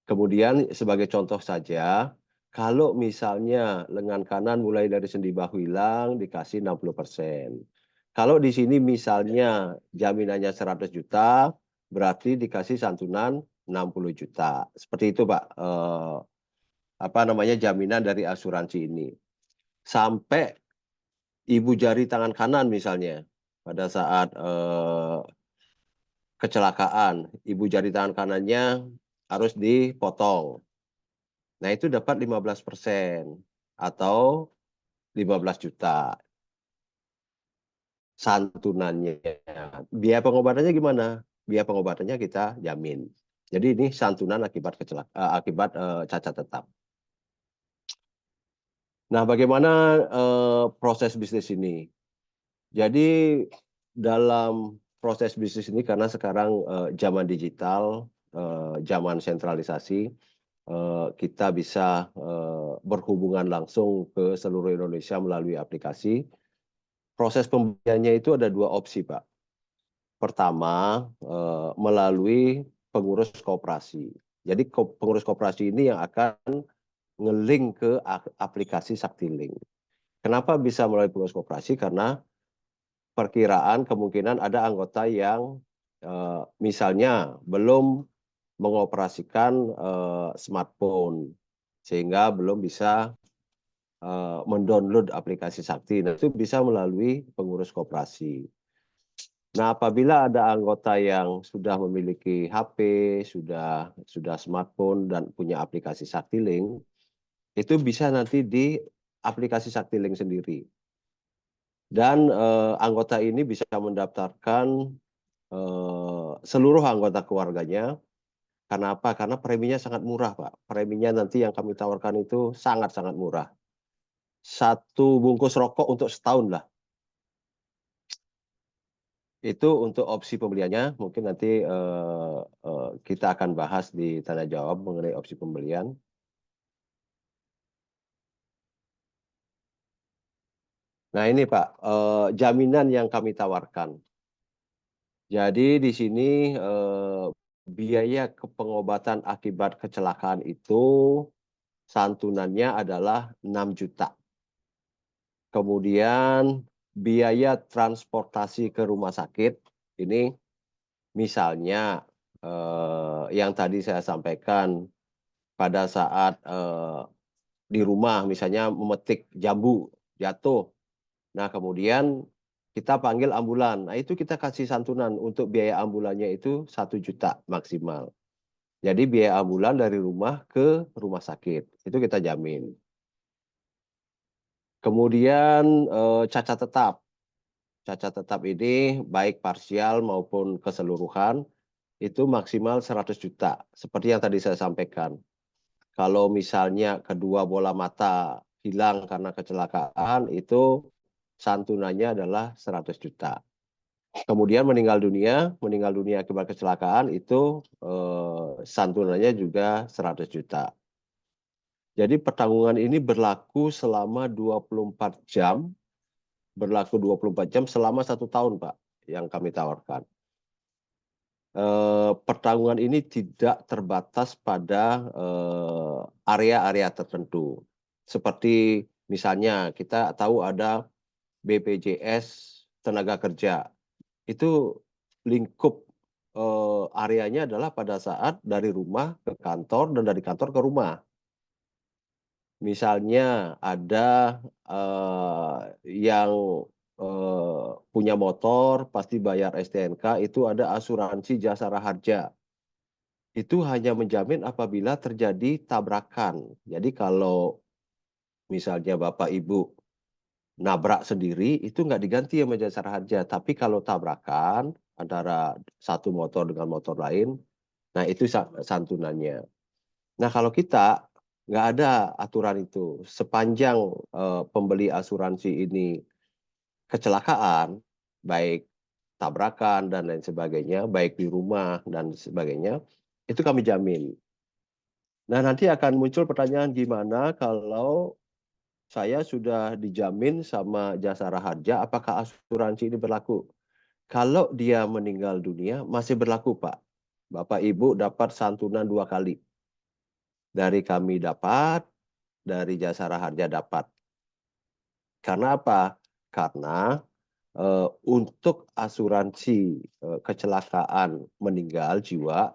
Kemudian sebagai contoh saja, kalau misalnya lengan kanan mulai dari sendi bahu hilang dikasih 60%. Kalau di sini misalnya jaminannya 100 juta, berarti dikasih santunan 60 juta. Seperti itu Pak, jaminan dari asuransi ini. Sampai ibu jari tangan kanan misalnya pada saat kecelakaan, ibu jari tangan kanannya harus dipotong. Nah itu dapat 15% atau 15 juta santunannya. Biaya pengobatannya gimana? Biaya pengobatannya kita jamin. Jadi ini santunan akibat cacat tetap. Nah, bagaimana proses bisnis ini? Jadi dalam proses bisnis ini karena sekarang zaman digital, zaman sentralisasi, kita bisa berhubungan langsung ke seluruh Indonesia melalui aplikasi. Proses pembeliannya itu ada 2 opsi, Pak. Pertama, melalui pengurus koperasi. Jadi pengurus koperasi ini yang akan nge-link ke aplikasi Saktilink. Kenapa bisa melalui pengurus koperasi? Karena perkiraan kemungkinan ada anggota yang misalnya belum mengoperasikan smartphone sehingga belum bisa mendownload aplikasi Sakti. Nah, itu bisa melalui pengurus koperasi. Nah, apabila ada anggota yang sudah memiliki HP, sudah smartphone dan punya aplikasi Saktilink, itu bisa nanti di aplikasi Saktilink sendiri. Dan anggota ini bisa mendaftarkan seluruh anggota keluarganya. Karena apa? Karena preminya sangat murah, Pak. Preminya nanti yang kami tawarkan itu sangat-sangat murah. 1 bungkus rokok untuk setahun lah. Itu untuk opsi pembeliannya. Mungkin nanti kita akan bahas di tanya jawab mengenai opsi pembelian. Nah ini Pak, jaminan yang kami tawarkan. Jadi di sini biaya pengobatan akibat kecelakaan itu santunannya adalah 6 juta. Kemudian biaya transportasi ke rumah sakit ini misalnya yang tadi saya sampaikan pada saat di rumah misalnya memetik jambu jatuh. Nah kemudian kita panggil ambulan. Nah itu kita kasih santunan untuk biaya ambulannya itu 1 juta maksimal. Jadi biaya ambulan dari rumah ke rumah sakit itu kita jamin. Kemudian cacat tetap. Cacat tetap ini baik parsial maupun keseluruhan itu maksimal 100 juta. Seperti yang tadi saya sampaikan. Kalau misalnya kedua bola mata hilang karena kecelakaan itu santunannya adalah 100 juta. Kemudian meninggal dunia akibat kecelakaan itu santunannya juga 100 juta. Jadi pertanggungan ini berlaku selama 24 jam, selama 1 tahun Pak yang kami tawarkan. pertanggungan ini tidak terbatas pada area-area tertentu. Seperti misalnya kita tahu ada BPJS tenaga kerja. Itu lingkup areanya adalah pada saat dari rumah ke kantor dan dari kantor ke rumah. Misalnya ada yang punya motor pasti bayar STNK, itu ada asuransi jasara harja. Itu hanya menjamin apabila terjadi tabrakan. Jadi kalau misalnya Bapak Ibu nabrak sendiri itu nggak diganti sama jasara harja. Tapi kalau tabrakan antara satu motor dengan motor lain, nah itu santunannya. Nah kalau kita nggak ada aturan itu. Sepanjang pembeli asuransi ini kecelakaan, baik tabrakan dan lain sebagainya, baik di rumah dan sebagainya, itu kami jamin. Nah nanti akan muncul pertanyaan gimana kalau saya sudah dijamin sama jasara harja, apakah asuransi ini berlaku? Kalau dia meninggal dunia, masih berlaku, Pak. Bapak Ibu dapat santunan 2 kali. Dari kami dapat, dari jasara harja dapat. Karena apa? Karena untuk asuransi kecelakaan meninggal jiwa,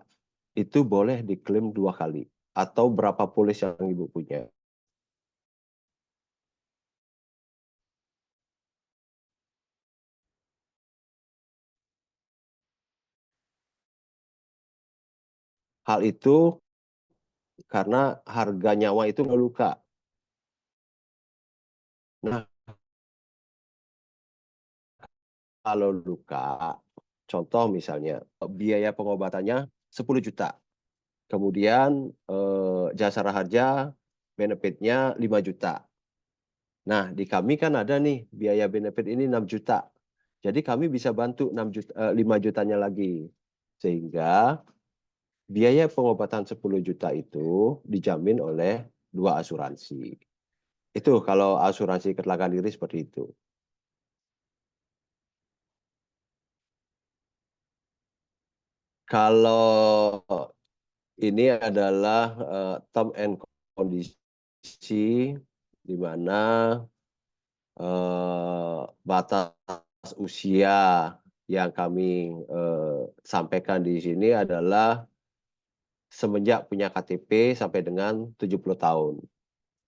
itu boleh diklaim 2 kali. Atau berapa polis yang Ibu punya. Hal itu karena harga nyawa itu nggak luka. Nah, kalau luka, contoh misalnya biaya pengobatannya 10 juta. Kemudian jasara harja benefitnya 5 juta. Nah, di kami kan ada nih biaya benefit ini 6 juta. Jadi kami bisa bantu 5 jutanya lagi. Sehingga biaya pengobatan 10 juta itu dijamin oleh 2 asuransi. Itu kalau asuransi kecelakaan diri seperti itu. Kalau ini adalah term and kondisi di mana batas usia yang kami sampaikan di sini adalah semenjak punya KTP sampai dengan 70 tahun.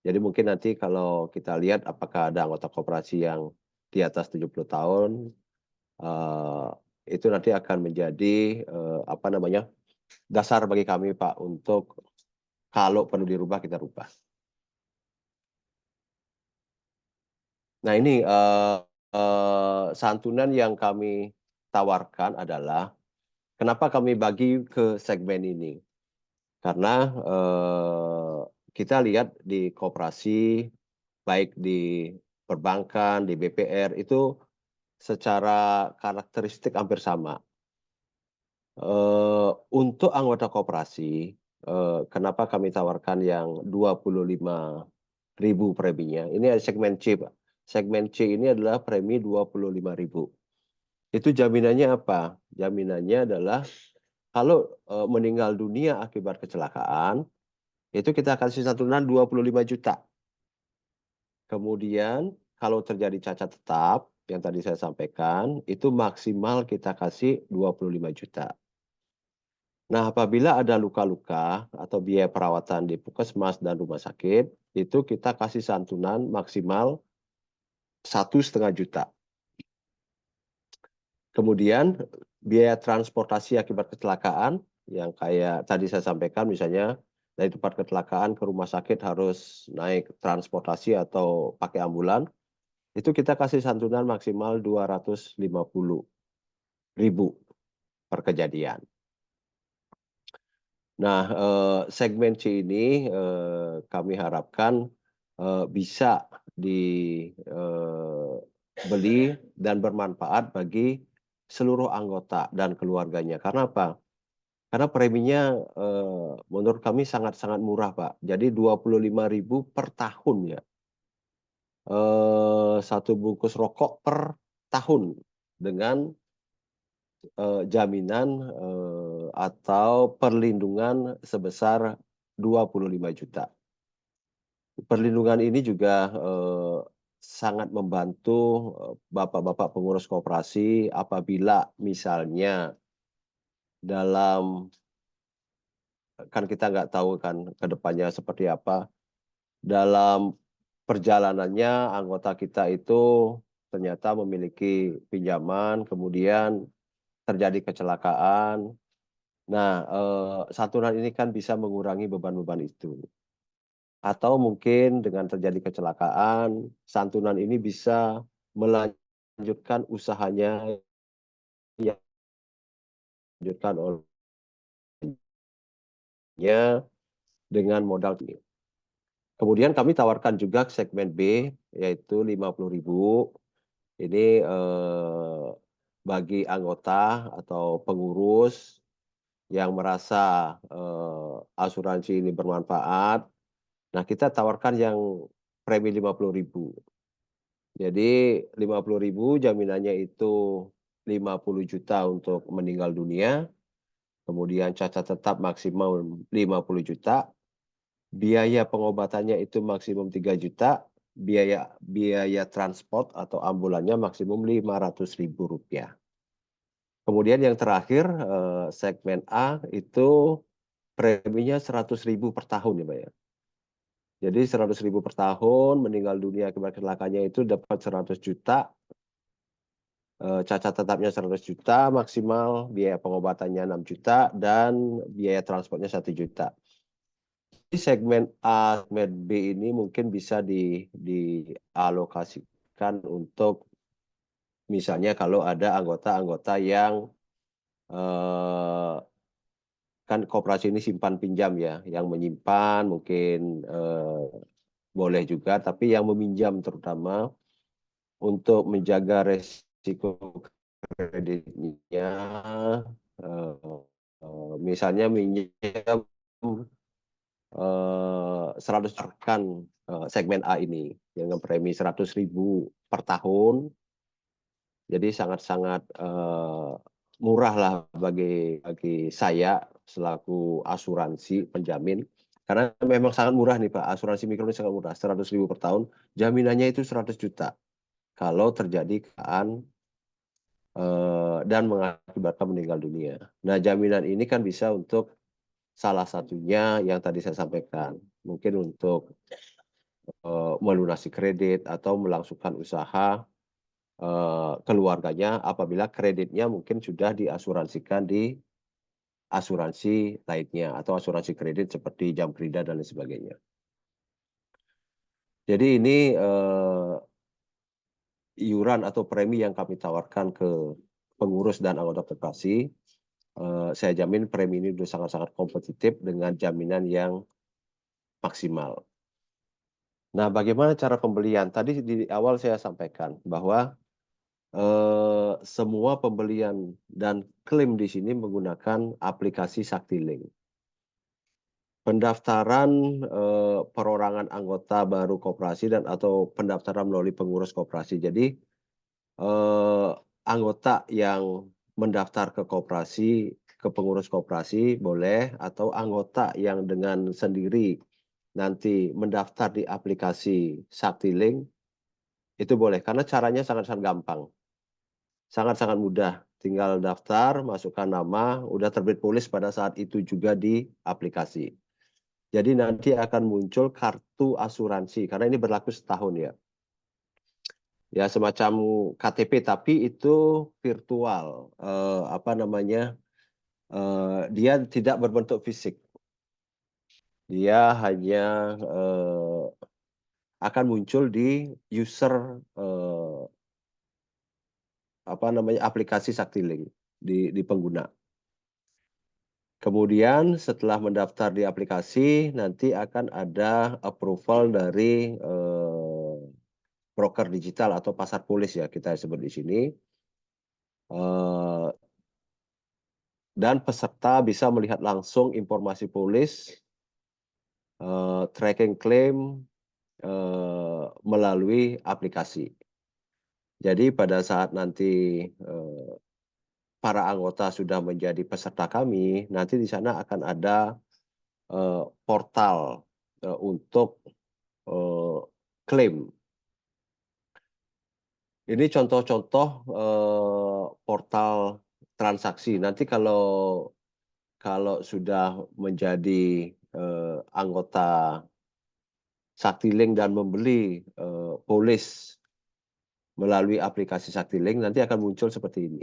Jadi mungkin nanti kalau kita lihat apakah ada anggota koperasi yang di atas 70 tahun, itu nanti akan menjadi dasar bagi kami Pak untuk kalau perlu dirubah kita rubah. Nah ini santunan yang kami tawarkan adalah kenapa kami bagi ke segmen ini. Karena kita lihat di koperasi, baik di perbankan, di BPR, itu secara karakteristik hampir sama. Untuk anggota koperasi, kenapa kami tawarkan yang 25.000 preminya? Ini ada segmen C, Pak. Segmen C ini adalah premi 25.000. Itu jaminannya apa? Jaminannya adalah kalau meninggal dunia akibat kecelakaan, itu kita kasih santunan 25 juta. Kemudian kalau terjadi cacat tetap, yang tadi saya sampaikan, itu maksimal kita kasih 25 juta. Nah, apabila ada luka-luka atau biaya perawatan di puskesmas dan rumah sakit, itu kita kasih santunan maksimal 1,5 juta. Kemudian biaya transportasi akibat kecelakaan, yang kayak tadi saya sampaikan, misalnya dari tempat kecelakaan ke rumah sakit harus naik transportasi atau pakai ambulan, itu kita kasih santunan maksimal 250.000 per kejadian. Nah, segmen C ini kami harapkan bisa dibeli dan bermanfaat bagi seluruh anggota dan keluarganya. Karena apa? Karena preminya menurut kami sangat-sangat murah, Pak. Jadi 25.000 per tahun ya. Satu bungkus rokok per tahun dengan jaminan atau perlindungan sebesar 25 juta. Perlindungan ini juga sangat membantu bapak-bapak pengurus koperasi apabila misalnya dalam, kan kita nggak tahu kan ke depannya seperti apa, dalam perjalanannya anggota kita itu ternyata memiliki pinjaman, kemudian terjadi kecelakaan. Nah, santunan ini kan bisa mengurangi beban-beban itu. Atau mungkin dengan terjadi kecelakaan, santunan ini bisa melanjutkan usahanya yang dilanjutkan olehnya dengan modal ini. Kemudian kami tawarkan juga segmen B, yaitu 50.000. Ini bagi anggota atau pengurus yang merasa asuransi ini bermanfaat. Nah, kita tawarkan yang premi 50.000. Jadi 50.000 jaminannya itu 50 juta untuk meninggal dunia, kemudian cacat tetap maksimal 50 juta, biaya pengobatannya itu maksimum 3 juta, biaya transport atau ambulannya maksimum Rp500.000. Kemudian yang terakhir segmen A itu preminya 100.000 per tahun ya Pak ya. Jadi 100.000 per tahun, meninggal dunia akibat kecelakaannya itu dapat 100 juta, cacat tetapnya 100 juta maksimal, biaya pengobatannya 6 juta, dan biaya transportnya 1 juta. Di segmen A, segmen B ini mungkin bisa dialokasikan untuk misalnya kalau ada anggota-anggota yang kan koperasi ini simpan pinjam ya, yang menyimpan mungkin boleh juga, tapi yang meminjam terutama untuk menjaga resiko kreditnya, misalnya minjam 100 rekan segmen A ini dengan premi 100.000 per tahun, jadi sangat-sangat murah lah bagi saya selaku asuransi penjamin, karena memang sangat murah nih Pak, asuransi mikro ini sangat murah, 100.000 per tahun, jaminannya itu 100 juta kalau terjadi kecelakaan dan mengakibatkan meninggal dunia. Nah, jaminan ini kan bisa untuk salah satunya yang tadi saya sampaikan, mungkin untuk melunasi kredit atau melangsungkan usaha keluarganya apabila kreditnya mungkin sudah diasuransikan di asuransi lainnya atau asuransi kredit seperti Jamkrida dan lain sebagainya. Jadi ini iuran atau premi yang kami tawarkan ke pengurus dan anggota koperasi. Saya jamin premi ini sudah sangat-sangat kompetitif dengan jaminan yang maksimal. Nah, bagaimana cara pembelian? Tadi di awal saya sampaikan bahwa semua pembelian dan klaim di sini menggunakan aplikasi Saktiling. Pendaftaran perorangan anggota baru koperasi dan atau pendaftaran melalui pengurus koperasi. Jadi anggota yang mendaftar ke koperasi, ke pengurus koperasi boleh, atau anggota yang dengan sendiri nanti mendaftar di aplikasi Saktiling itu boleh, karena caranya sangat-sangat gampang. Sangat-sangat mudah, tinggal daftar, masukkan nama, udah terbit polis pada saat itu juga di aplikasi. Jadi nanti akan muncul kartu asuransi, karena ini berlaku setahun ya. Ya semacam KTP, tapi itu virtual, dia tidak berbentuk fisik. Dia hanya akan muncul di user aplikasi Saktiling di pengguna. Kemudian setelah mendaftar di aplikasi, nanti akan ada approval dari broker digital atau pasar polis ya kita sebut di sini. Dan peserta bisa melihat langsung informasi polis, tracking claim melalui aplikasi. Jadi pada saat nanti para anggota sudah menjadi peserta kami, nanti di sana akan ada portal untuk klaim. Ini contoh-contoh portal transaksi. Nanti kalau sudah menjadi anggota Saktiling dan membeli polis melalui aplikasi Saktiling, nanti akan muncul seperti ini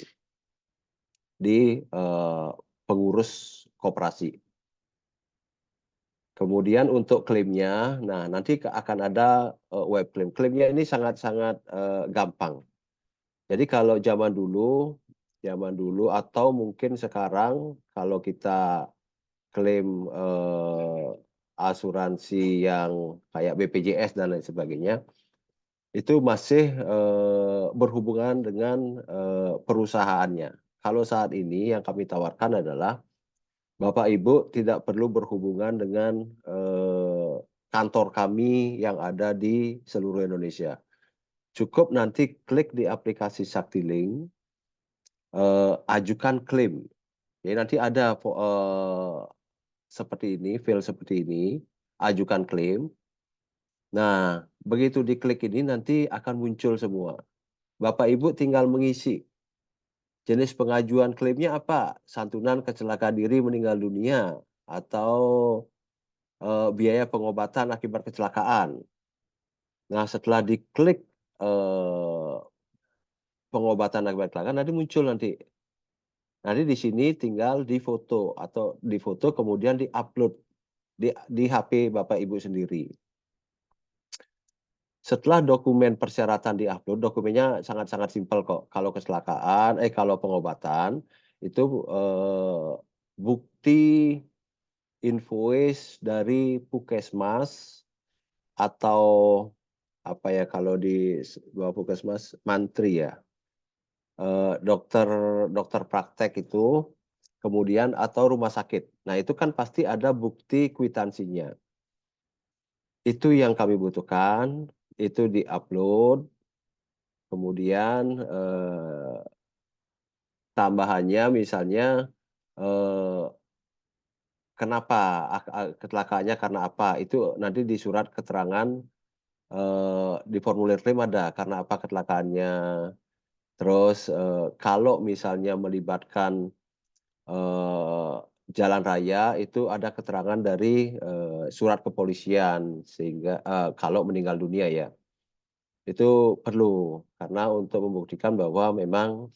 di pengurus koperasi. Kemudian untuk klaimnya, nah nanti akan ada web klaim. Klaimnya ini sangat-sangat gampang. Jadi kalau zaman dulu atau mungkin sekarang kalau kita klaim asuransi yang kayak BPJS dan lain sebagainya, itu masih berhubungan dengan perusahaannya. Kalau saat ini yang kami tawarkan adalah Bapak Ibu tidak perlu berhubungan dengan kantor kami yang ada di seluruh Indonesia. Cukup nanti klik di aplikasi Saktiling, ajukan klaim. Jadi nanti ada seperti ini, file seperti ini, ajukan klaim. Nah, begitu diklik ini nanti akan muncul semua. Bapak Ibu tinggal mengisi. Jenis pengajuan klaimnya apa? Santunan kecelakaan diri meninggal dunia atau biaya pengobatan akibat kecelakaan. Nah, setelah diklik pengobatan akibat kecelakaan, nanti muncul nanti. Nanti di sini tinggal difoto atau difoto kemudian diupload di HP Bapak Ibu sendiri. Setelah dokumen persyaratan diupload, dokumennya sangat-sangat simpel kok. Kalau kecelakaan, kalau pengobatan itu bukti invoice dari Puskesmas atau apa ya kalau di bawah Puskesmas mantri ya, dokter praktek itu, kemudian atau rumah sakit. Nah itu kan pasti ada bukti kwitansinya. Itu yang kami butuhkan. Itu diupload, kemudian tambahannya misalnya kenapa kecelakaannya karena apa, itu nanti di surat keterangan di formulir klaim ada karena apa kecelakaannya. Terus kalau misalnya melibatkan jalan raya itu ada keterangan dari surat kepolisian sehingga kalau meninggal dunia ya. Itu perlu karena untuk membuktikan bahwa memang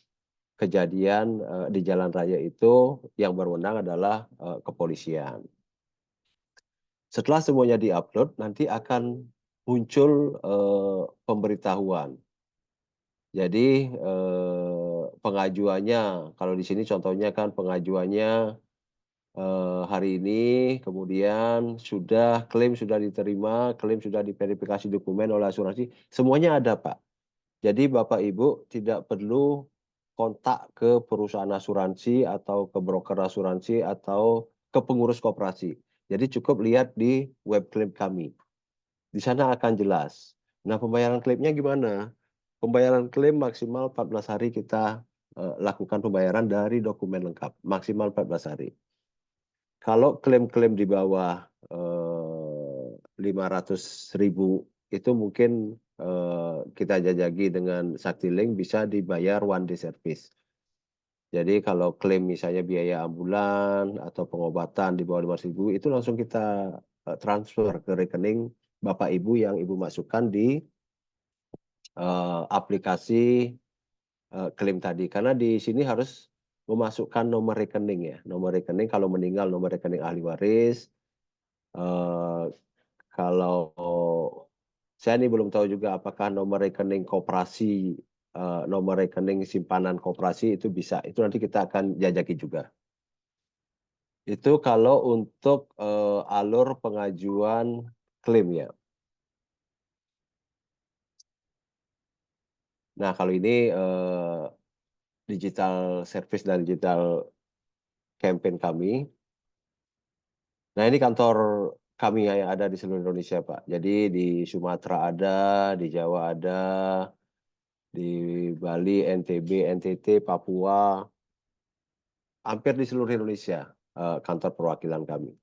kejadian di jalan raya itu yang berwenang adalah kepolisian. Setelah semuanya diupload, nanti akan muncul pemberitahuan. Jadi pengajuannya, kalau di sini contohnya kan pengajuannya hari ini, kemudian klaim sudah diterima, klaim sudah diverifikasi dokumen oleh asuransi, semuanya ada Pak. Jadi Bapak Ibu tidak perlu kontak ke perusahaan asuransi atau ke broker asuransi atau ke pengurus koperasi. Jadi cukup lihat di web klaim kami. Di sana akan jelas. Nah pembayaran klaimnya gimana? Pembayaran klaim maksimal 14 hari kita lakukan pembayaran dari dokumen lengkap. Maksimal 14 hari. Kalau klaim-klaim di bawah 500.000 itu mungkin kita jajaki dengan Saktiling bisa dibayar one day service. Jadi kalau klaim misalnya biaya ambulan atau pengobatan di bawah 500.000 itu langsung kita transfer ke rekening Bapak Ibu yang Ibu masukkan di aplikasi klaim tadi. Karena di sini harus memasukkan nomor rekening ya. Nomor rekening kalau meninggal nomor rekening ahli waris. Kalau saya ini belum tahu juga apakah nomor rekening koperasi, nomor rekening simpanan koperasi itu bisa. Itu nanti kita akan jajaki juga. Itu kalau untuk alur pengajuan klaim ya. Nah kalau ini digital service dan digital campaign kami. Nah ini kantor kami yang ada di seluruh Indonesia Pak. Jadi di Sumatera ada, di Jawa ada, di Bali, NTB, NTT, Papua, hampir di seluruh Indonesia kantor perwakilan kami.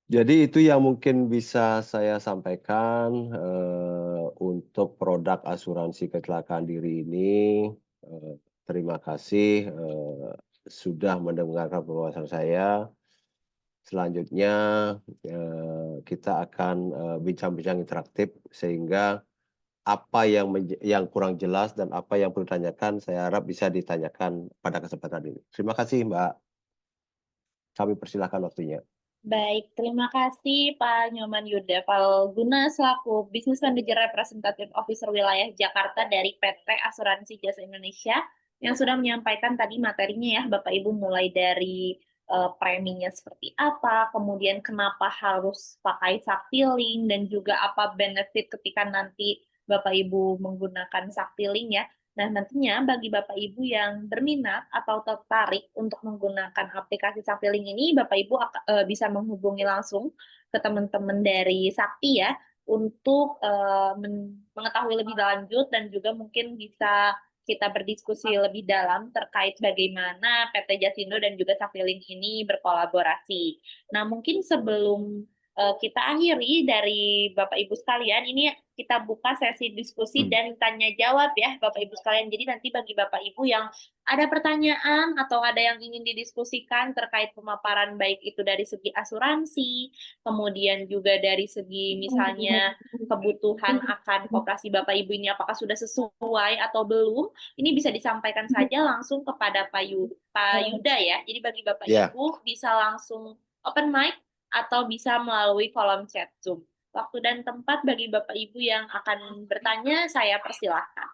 Jadi itu yang mungkin bisa saya sampaikan untuk produk asuransi kecelakaan diri ini. Terima kasih sudah mendengarkan pembahasan saya. Selanjutnya kita akan bincang-bincang interaktif sehingga apa yang kurang jelas dan apa yang perlu ditanyakan, saya harap bisa ditanyakan pada kesempatan ini. Terima kasih, Mbak. Kami persilahkan waktunya. Baik, terima kasih Pak Nyoman Yuda Falguna selaku Business Manager Representative Officer Wilayah Jakarta dari PT Asuransi Jasa Indonesia yang sudah menyampaikan tadi materinya ya Bapak Ibu, mulai dari preminya seperti apa, kemudian kenapa harus pakai Saktiling, dan juga apa benefit ketika nanti Bapak Ibu menggunakan Saktiling ya. Nah, nantinya bagi Bapak Ibu yang berminat atau tertarik untuk menggunakan aplikasi Saktiling ini, Bapak Ibu bisa menghubungi langsung ke teman-teman dari Sakti ya, untuk mengetahui lebih lanjut dan juga mungkin bisa kita berdiskusi lebih dalam terkait bagaimana PT Jasindo dan juga Saktiling ini berkolaborasi. Nah, mungkin sebelum kita akhiri dari Bapak Ibu sekalian, ini kita buka sesi diskusi dan tanya jawab ya Bapak Ibu sekalian. Jadi nanti bagi Bapak Ibu yang ada pertanyaan atau ada yang ingin didiskusikan terkait pemaparan baik itu dari segi asuransi, kemudian juga dari segi misalnya kebutuhan akan koperasi Bapak Ibu ini apakah sudah sesuai atau belum, ini bisa disampaikan saja langsung kepada Pak Yuda ya. Jadi bagi Bapak Ibu bisa langsung open mic atau bisa melalui kolom chat Zoom. Waktu dan tempat bagi Bapak Ibu yang akan bertanya, saya persilahkan.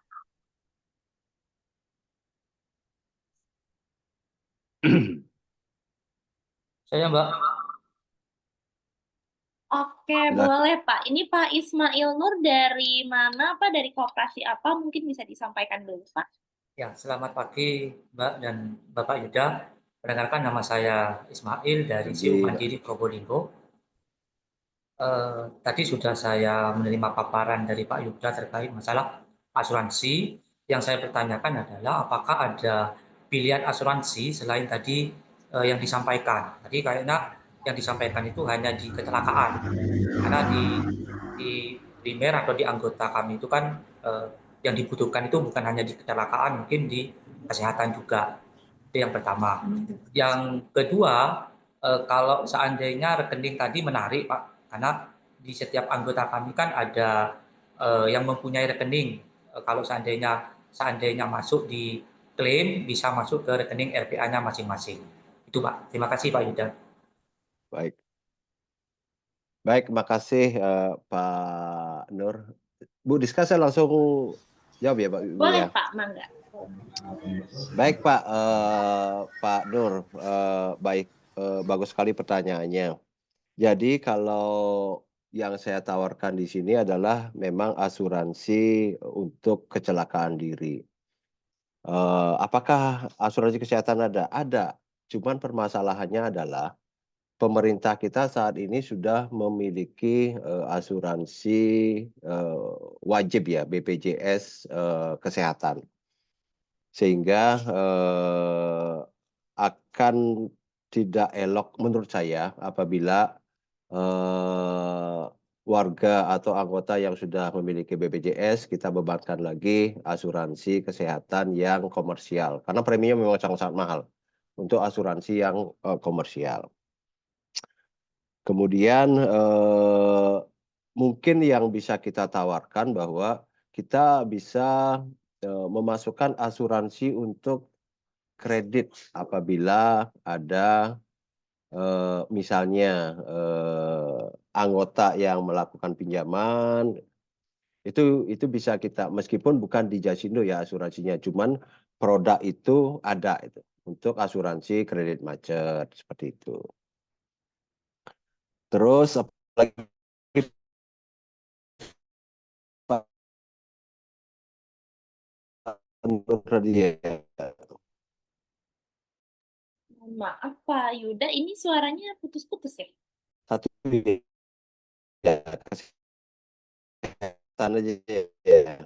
Saya, Mbak. Oke, boleh Pak. Ini Pak Ismail Nur dari mana Pak? Dari koperasi apa? Mungkin bisa disampaikan dulu Pak. Ya, selamat pagi Mbak dan Bapak Yuda. Perkenalkan, nama saya Ismail dari CU Mandiri Probolinggo. Tadi sudah saya menerima paparan dari Pak Yuda terkait masalah asuransi. Yang saya pertanyakan adalah apakah ada pilihan asuransi selain tadi yang disampaikan. Tadi kayaknya yang disampaikan itu hanya di kecelakaan. Karena di primer atau di anggota kami itu kan yang dibutuhkan itu bukan hanya di kecelakaan, mungkin di kesehatan juga. Itu yang pertama. Yang kedua, kalau seandainya rekening tadi menarik Pak, karena di setiap anggota kami kan ada yang mempunyai rekening. Kalau seandainya masuk di klaim, bisa masuk ke rekening RPA-nya masing-masing. Itu Pak. Terima kasih Pak Yuda. Baik. Baik, terima kasih Pak Nur. Bu Diska, saya langsung jawab ya Pak. Boleh Pak, mangga. Baik Pak Nur, baik, bagus sekali pertanyaannya. Jadi kalau yang saya tawarkan di sini adalah memang asuransi untuk kecelakaan diri. Apakah asuransi kesehatan ada? Ada. Cuman permasalahannya adalah pemerintah kita saat ini sudah memiliki asuransi wajib ya, BPJS kesehatan. Sehingga akan tidak elok menurut saya apabila warga atau anggota yang sudah memiliki BPJS kita bebankan lagi asuransi kesehatan yang komersial. Karena preminya memang sangat-sangat mahal untuk asuransi yang komersial. Kemudian mungkin yang bisa kita tawarkan bahwa kita bisa memasukkan asuransi untuk kredit apabila ada misalnya anggota yang melakukan pinjaman, itu bisa kita, meskipun bukan di Jasindo ya asuransinya, cuman produk itu ada itu untuk asuransi kredit macet seperti itu. Terus apalagi untuk kredit Maaf Pak Yuda, ini suaranya putus-putus ya? Satu ya, kesehatan aja ya.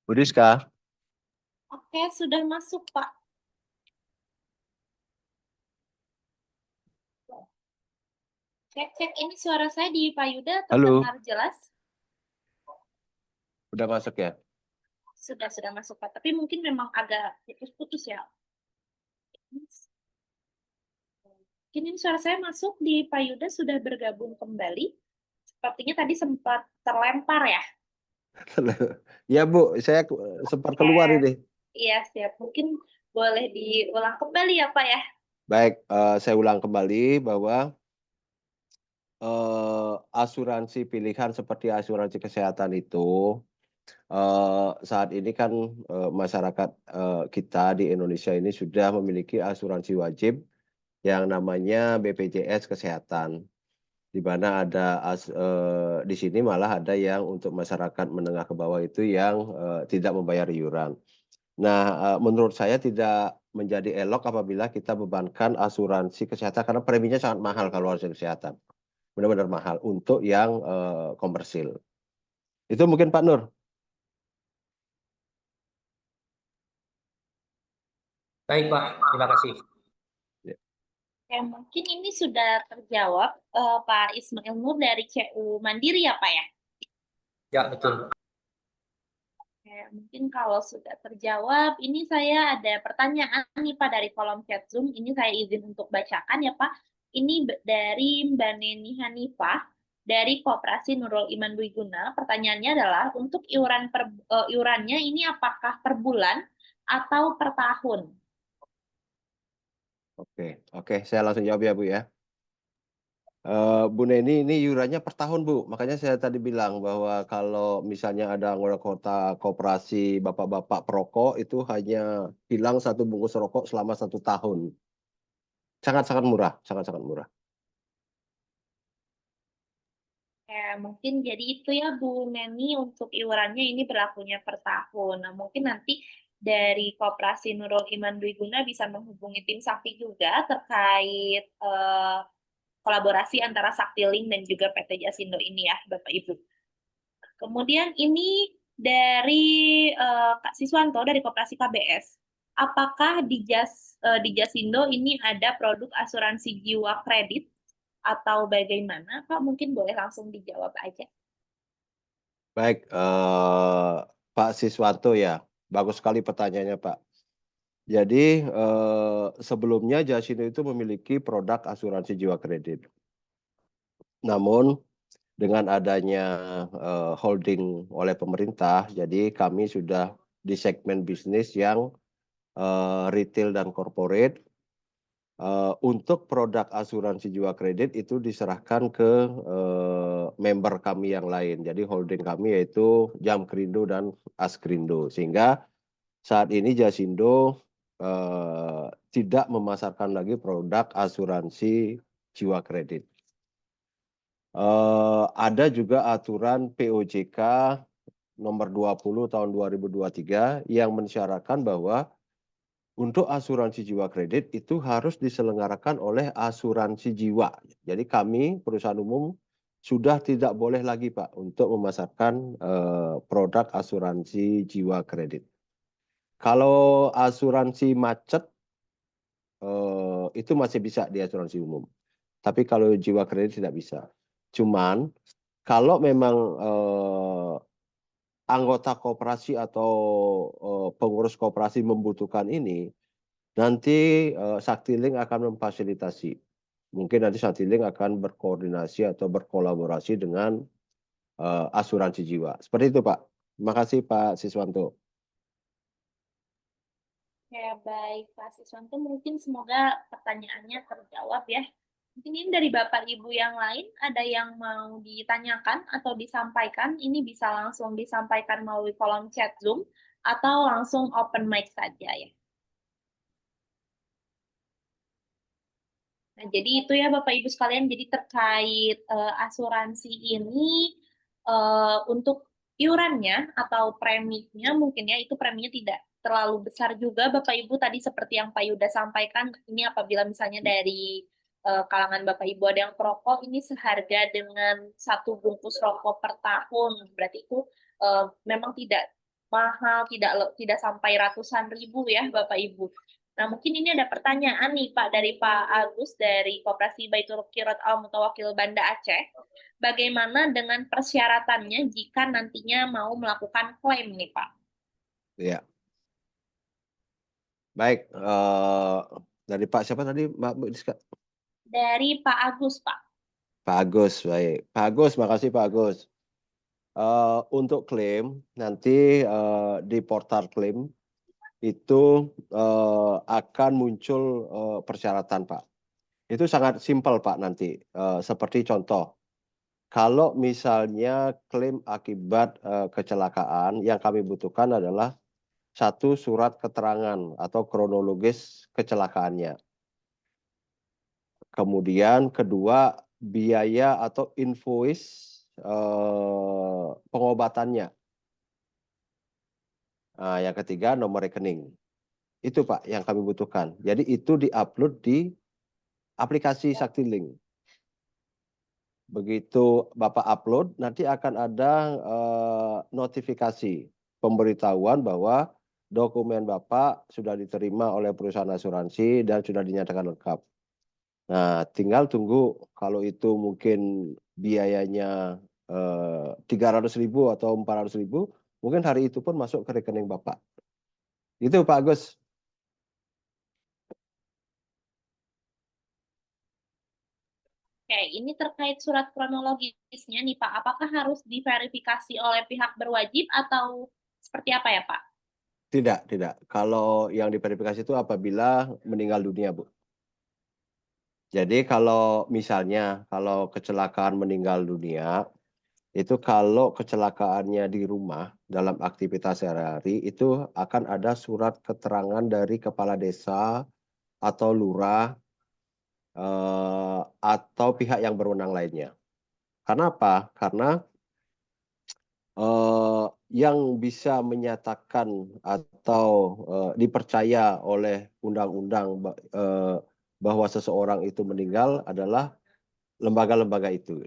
Bu Rizka, Oke, sudah masuk, Pak. Cek, ini suara saya di Pak Yuda halo, terdengar jelas? udah masuk ya? Sudah masuk, Pak. Tapi mungkin memang agak putus-putus ya. Mungkin ini suara saya masuk di Pak Yuda sudah bergabung kembali. Sepertinya tadi sempat terlempar ya. Ya Bu, saya sempat keluar ini. Iya, siap. Mungkin boleh diulang kembali ya, Pak ya. Baik, saya ulang kembali bahwa asuransi pilihan seperti asuransi kesehatan itu saat ini kan masyarakat kita di Indonesia ini sudah memiliki asuransi wajib yang namanya BPJS Kesehatan, di mana ada di sini malah ada yang untuk masyarakat menengah ke bawah itu yang tidak membayar iuran. Nah, menurut saya tidak menjadi elok apabila kita bebankan asuransi kesehatan karena preminya sangat mahal kalau asuransi kesehatan, benar-benar mahal untuk yang komersil. Itu mungkin Pak Nur. Baik Pak, terima kasih. Ya, mungkin ini sudah terjawab Pak Ismail Nur dari CU Mandiri ya, Pak ya? Ya, betul. Oke, mungkin kalau sudah terjawab, ini saya ada pertanyaan nih Pak dari kolom chat Zoom. Ini saya izin untuk bacakan ya Pak. Ini dari Mbak Neni Hanifah dari Koperasi Nurul Iman Dwiguna. Pertanyaannya adalah untuk iurannya ini apakah per bulan atau per tahun? Oke, saya langsung jawab ya Bu ya. Bu Neni, ini iurannya per tahun Bu, makanya saya tadi bilang bahwa kalau misalnya ada anggota koperasi bapak-bapak perokok itu hanya hilang 1 bungkus rokok selama 1 tahun. Sangat-sangat murah, sangat-sangat murah. Ya, mungkin jadi itu ya Bu Neni untuk iurannya ini berlakunya per tahun. Nah, mungkin nanti dari Koperasi Nurul Iman Dwiguna bisa menghubungi tim Sakti juga terkait kolaborasi antara Saktiling dan juga PT Jasindo ini ya, Bapak Ibu. Kemudian ini dari Kak Siswanto dari Koperasi KBS. Apakah di Jasindo ini ada produk asuransi jiwa kredit atau bagaimana? Pak, mungkin boleh langsung dijawab aja. Baik, Pak Siswanto ya, bagus sekali pertanyaannya Pak. Jadi sebelumnya Jasindo itu memiliki produk asuransi jiwa kredit. Namun dengan adanya holding oleh pemerintah, jadi kami sudah di segmen bisnis yang retail dan corporate. Untuk produk asuransi jiwa kredit itu diserahkan ke member kami yang lain. Jadi holding kami yaitu Jamkrindo dan Askrindo. Sehingga saat ini Jasindo tidak memasarkan lagi produk asuransi jiwa kredit. Ada juga aturan POJK nomor 20 tahun 2023 yang mensyaratkan bahwa untuk asuransi jiwa kredit itu harus diselenggarakan oleh asuransi jiwa. Jadi kami perusahaan umum sudah tidak boleh lagi Pak untuk memasarkan produk asuransi jiwa kredit. Kalau asuransi macet itu masih bisa di asuransi umum. Tapi kalau jiwa kredit tidak bisa. Cuman kalau memang anggota koperasi atau pengurus koperasi membutuhkan ini, nanti Saktiling akan memfasilitasi. Mungkin nanti Saktiling akan berkoordinasi atau berkolaborasi dengan asuransi jiwa. Seperti itu Pak. Terima kasih Pak Siswanto. Ya, baik Pak Siswanto, mungkin semoga pertanyaannya terjawab ya. Mungkin ini dari Bapak Ibu yang lain, ada yang mau ditanyakan atau disampaikan, ini bisa langsung disampaikan melalui kolom chat Zoom, atau langsung open mic saja ya. Nah, jadi itu ya Bapak Ibu sekalian, jadi terkait asuransi ini untuk iurannya atau preminya mungkin ya itu preminya tidak terlalu besar juga Bapak Ibu tadi seperti yang Pak Yuda sampaikan ini apabila misalnya dari kalangan Bapak Ibu ada yang perokok ini seharga dengan 1 bungkus rokok per tahun berarti itu memang tidak mahal, tidak sampai ratusan ribu ya Bapak Ibu. Nah, mungkin ini ada pertanyaan nih Pak dari Pak Agus dari Koperasi Baitul Qirot Al Mutawakil Banda Aceh. Bagaimana dengan persyaratannya jika nantinya mau melakukan klaim nih Pak? Ya, baik. Dari Pak siapa tadi, Mbak Diska? Dari Pak Agus, Pak. Pak Agus, baik. Pak Agus, makasih Pak Agus. Untuk klaim nanti di portal klaim itu akan muncul persyaratan Pak. Itu sangat simpel Pak nanti. Seperti contoh, kalau misalnya klaim akibat kecelakaan, yang kami butuhkan adalah satu surat keterangan atau kronologis kecelakaannya. Kemudian kedua, biaya atau invoice pengobatannya. Nah, yang ketiga, nomor rekening. Itu Pak yang kami butuhkan. Jadi itu diupload di aplikasi Saktiling. Begitu Bapak upload, nanti akan ada notifikasi pemberitahuan bahwa dokumen Bapak sudah diterima oleh perusahaan asuransi dan sudah dinyatakan lengkap. Nah, tinggal tunggu kalau itu mungkin biayanya 300.000 atau 400.000, mungkin hari itu pun masuk ke rekening Bapak. Itu Pak Agus. Oke, ini terkait surat kronologisnya nih Pak. Apakah harus diverifikasi oleh pihak berwajib atau seperti apa ya Pak? Tidak. Kalau yang diverifikasi itu apabila meninggal dunia, Bu. Jadi kalau misalnya kalau kecelakaan meninggal dunia, itu kalau kecelakaannya di rumah dalam aktivitas sehari-hari itu akan ada surat keterangan dari kepala desa atau lurah atau pihak yang berwenang lainnya. Karena apa? Karena yang bisa menyatakan atau dipercaya oleh undang-undang bahwa seseorang itu meninggal adalah lembaga-lembaga itu.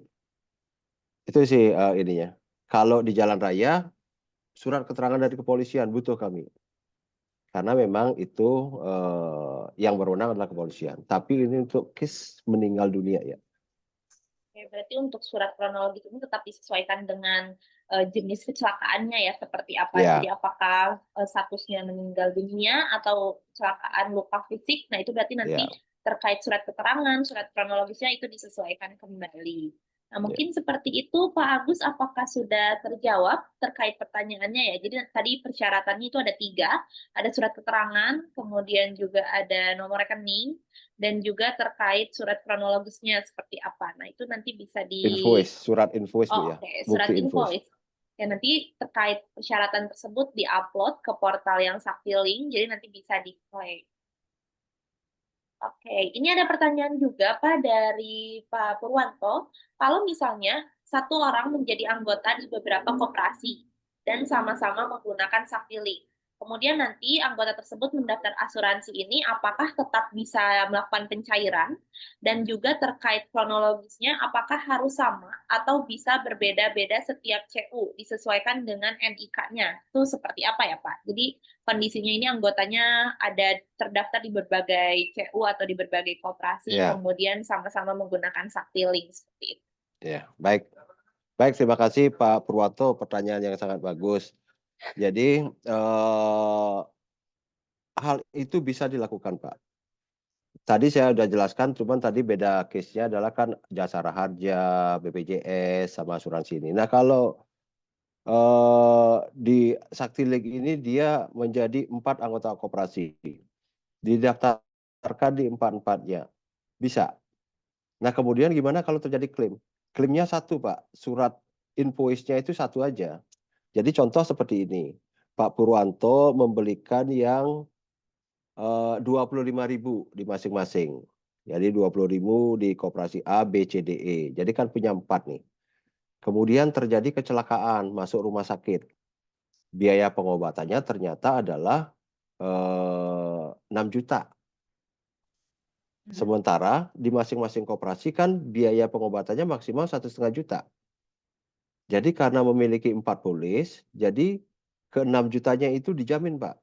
Itu sih ininya. Kalau di jalan raya, surat keterangan dari kepolisian butuh kami. Karena memang itu yang berwenang adalah kepolisian. Tapi ini untuk case meninggal dunia ya. Oke, berarti untuk surat kronologis ini tetap disesuaikan dengan jenis kecelakaannya ya, seperti apa. Ya. Jadi apakah statusnya meninggal dunia atau kecelakaan luka fisik, nah itu berarti nanti Ya. terkait surat keterangan, surat kronologisnya itu disesuaikan kembali. Nah, mungkin seperti itu Pak Agus, apakah sudah terjawab terkait pertanyaannya ya? Jadi tadi persyaratannya itu ada 3, ada surat keterangan, kemudian juga ada nomor rekening, dan juga terkait surat kronologisnya seperti apa. Nah, itu nanti bisa Surat invoice Bu ya. Oke, surat Bukti invoice. Ya, nanti terkait persyaratan tersebut diupload ke portal yang Saktiling, jadi nanti bisa diklaim. Oke, ini ada pertanyaan juga Pak dari Pak Purwanto. Kalau misalnya satu orang menjadi anggota di beberapa koperasi dan sama-sama menggunakan Saktiling, kemudian nanti anggota tersebut mendaftar asuransi ini, apakah tetap bisa melakukan pencairan? Dan juga terkait kronologisnya, apakah harus sama atau bisa berbeda-beda setiap CU disesuaikan dengan NIK-nya? Itu seperti apa ya Pak? Jadi kondisinya ini anggotanya ada terdaftar di berbagai CU atau di berbagai koperasi, Ya. kemudian sama-sama menggunakan Saktiling seperti itu. Ya, baik. Baik, terima kasih Pak Purwanto, pertanyaan yang sangat bagus. Jadi hal itu bisa dilakukan Pak. Tadi saya sudah jelaskan, cuman tadi beda case-nya adalah kan jasa harja, BPJS, sama asuransi ini. Nah kalau di Saktiling ini dia menjadi 4 anggota koperasi, didaftarkan di 4-4-nya, bisa. Nah kemudian gimana kalau terjadi klaim? Klaimnya satu Pak, surat invoice-nya itu satu aja. Jadi contoh seperti ini, Pak Purwanto membelikan yang 25.000 di masing-masing. Jadi 20.000 di koperasi A, B, C, D, E. Jadi kan punya 4 nih. Kemudian terjadi kecelakaan, masuk rumah sakit. Biaya pengobatannya ternyata adalah 6 juta. Sementara di masing-masing koperasi kan biaya pengobatannya maksimal 1,5 juta. Jadi karena memiliki 4 polis, jadi ke 6 jutanya itu dijamin, Pak.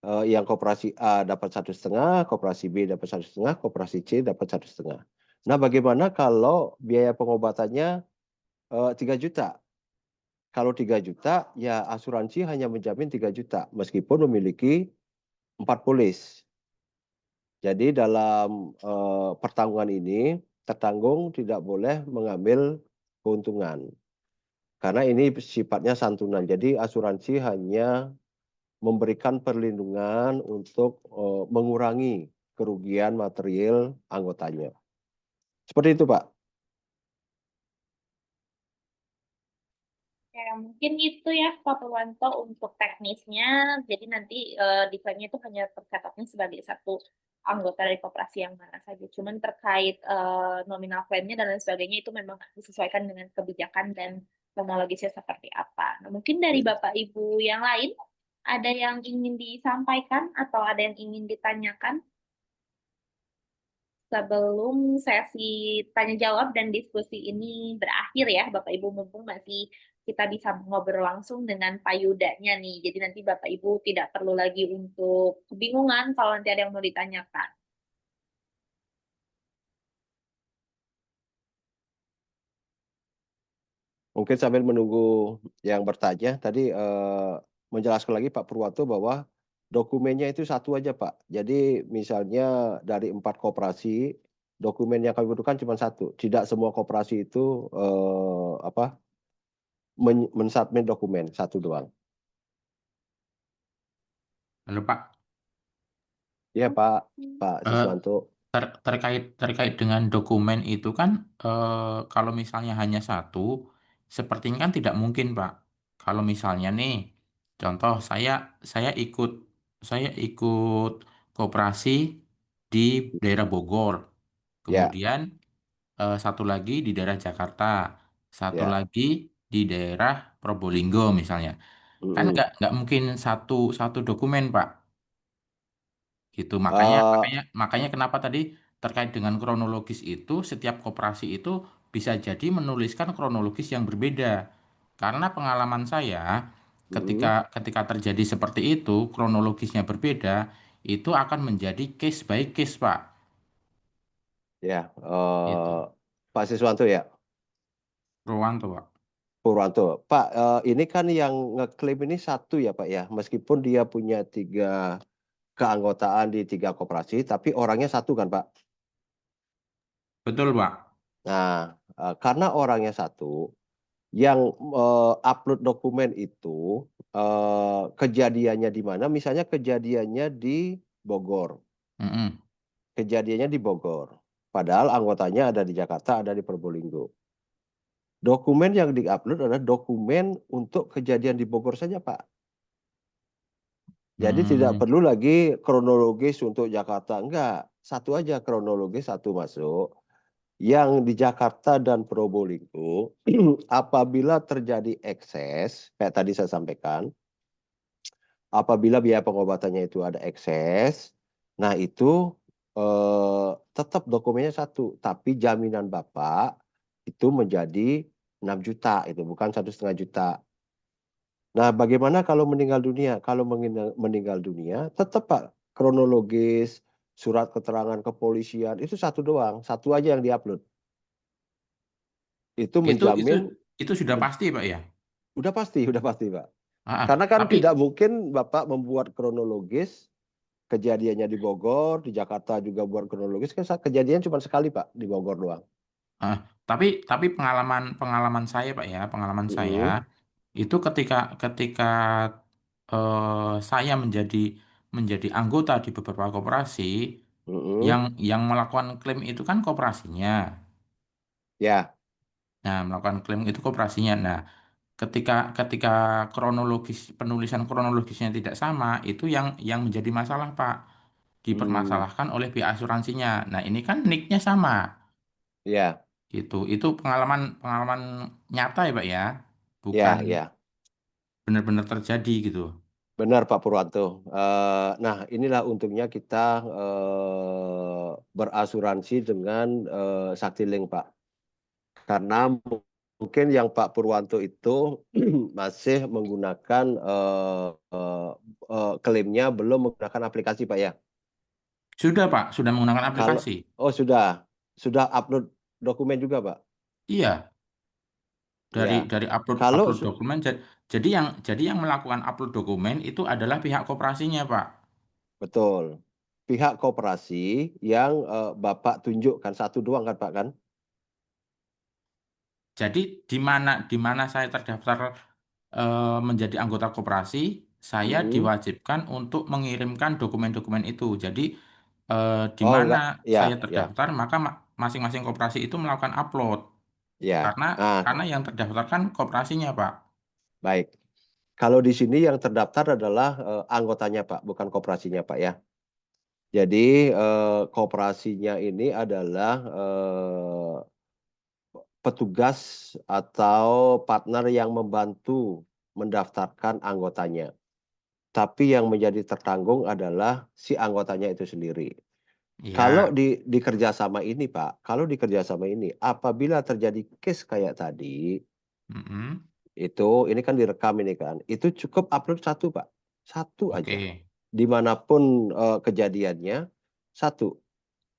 Yang koperasi A dapat 1,5, koperasi B dapat 1,5, koperasi C dapat 1,5. Nah, bagaimana kalau biaya pengobatannya 3 juta? Kalau 3 juta, ya asuransi hanya menjamin 3 juta, meskipun memiliki 4 polis. Jadi dalam pertanggungan ini, tertanggung tidak boleh mengambil keuntungan. Karena ini sifatnya santunan, jadi asuransi hanya memberikan perlindungan untuk mengurangi kerugian material anggotanya. Seperti itu, Pak. Ya, mungkin itu ya Pak Purwanto untuk teknisnya. Jadi nanti desainnya itu hanya tercatatnya sebagai satu anggota dari koperasi yang mana saja. Cuman terkait nominal klaimnya dan lain sebagainya itu memang disesuaikan dengan kebijakan dan kronologisnya seperti apa. Nah, mungkin dari Bapak Ibu yang lain ada yang ingin disampaikan atau ada yang ingin ditanyakan sebelum sesi tanya jawab dan diskusi ini berakhir ya Bapak Ibu, mumpung masih kita bisa ngobrol langsung dengan Pak Yudanya nih. Jadi nanti Bapak Ibu tidak perlu lagi untuk kebingungan kalau nanti ada yang mau ditanyakan. Mungkin sambil menunggu yang bertanya, tadi menjelaskan lagi Pak Purwanto bahwa dokumennya itu satu aja, Pak. Jadi misalnya dari 4 koperasi, dokumen yang kami butuhkan cuma satu. Tidak semua koperasi itu mensubmit dokumen, satu doang. Halo Pak, Iya, Pak Eh, Siswanto. terkait dengan dokumen itu kan kalau misalnya hanya satu, sepertinya kan tidak mungkin Pak. Kalau misalnya nih, contoh saya ikut koperasi di daerah Bogor, Ya, kemudian satu lagi di daerah Jakarta, satu ya. lagi di daerah Probolinggo misalnya, kan Mm-mm. nggak mungkin satu satu dokumen Pak. Gitu. Makanya Eh, makanya makanya kenapa tadi terkait dengan kronologis itu setiap koperasi itu bisa jadi menuliskan kronologis yang berbeda. Karena pengalaman saya ketika mm-mm. ketika terjadi seperti itu, kronologisnya berbeda, itu akan menjadi case by case, Pak. Ya, Itu. Pak Siswanto ya, Rowanto, Pak. Purwanto. Pak, ini kan yang ngeklaim ini satu ya, Pak ya. Meskipun dia punya 3 keanggotaan di 3 koperasi, tapi orangnya satu kan, Pak. Betul, Pak. Nah, karena orangnya satu, yang upload dokumen itu kejadiannya di mana? Misalnya kejadiannya di Bogor. Mm-mm. Kejadiannya di Bogor. Padahal anggotanya ada di Jakarta, ada di Probolinggo. Dokumen yang diupload adalah dokumen untuk kejadian di Bogor saja, Pak. Jadi tidak Hmm. perlu lagi kronologis untuk Jakarta. Enggak, satu aja kronologis, satu masuk. Yang di Jakarta dan Probolinggo, apabila terjadi ekses, kayak tadi saya sampaikan, apabila biaya pengobatannya itu ada ekses, nah itu tetap dokumennya satu, tapi jaminan Bapak itu menjadi 6 juta, itu bukan 1,5 juta. Nah, bagaimana kalau meninggal dunia? Kalau meninggal dunia, tetap Pak, kronologis, surat keterangan kepolisian, itu satu doang, satu aja yang diupload. Itu Itu itu menjamin, itu sudah pasti, Pak ya. udah pasti Pak. Ah, ah. Karena kan Tapi tidak mungkin Bapak membuat kronologis, kejadiannya di Bogor, di Jakarta juga buat kronologis, kan kejadian cuma sekali Pak, di Bogor doang. ah, tapi pengalaman pengalaman saya, Pak ya, pengalaman saya Mm-mm, itu ketika ketika saya menjadi menjadi anggota di beberapa koperasi mm-mm. yang melakukan klaim itu kan koperasinya. Ya, Nah, melakukan klaim itu koperasinya. Nah, ketika ketika kronologis penulisan kronologisnya tidak sama, itu yang menjadi masalah, Pak. hmm, Dipermasalahkan oleh pihak asuransinya. Nah, ini kan nicknya sama, ya, gitu. Itu pengalaman pengalaman nyata ya, Pak ya. Bukan ya. benar-benar terjadi gitu. Benar Pak Purwanto. Nah, inilah untungnya kita berasuransi dengan Saktiling Pak. Karena mungkin yang Pak Purwanto itu masih menggunakan klaimnya belum menggunakan aplikasi Pak ya? Sudah Pak, sudah menggunakan Kalau aplikasi. sudah upload dokumen juga Pak? Iya, Ya, dari upload kalau upload dokumen. Jadi yang melakukan upload dokumen itu adalah pihak koperasinya Pak. betul, pihak koperasi yang Bapak tunjukkan satu doang kan Pak kan? Jadi di mana saya terdaftar menjadi anggota koperasi, saya Mm-mm. diwajibkan untuk mengirimkan dokumen-dokumen itu. Jadi di Oh enggak, mana ya, saya ya, terdaftar, maka masing-masing koperasi itu melakukan upload. ya. Karena yang terdaftar kan koperasinya, Pak. Baik. Kalau di sini yang terdaftar adalah anggotanya Pak, bukan koperasinya Pak ya. Jadi koperasinya ini adalah petugas atau partner yang membantu mendaftarkan anggotanya. Tapi yang menjadi tertanggung adalah si anggotanya itu sendiri. Kalau Iya. di kerjasama ini Pak, kalau di kerjasama ini apabila terjadi case kayak tadi, Mm-mm. ini kan direkam ini kan, itu cukup upload satu Pak, satu aja. Oke. Dimanapun kejadiannya, satu.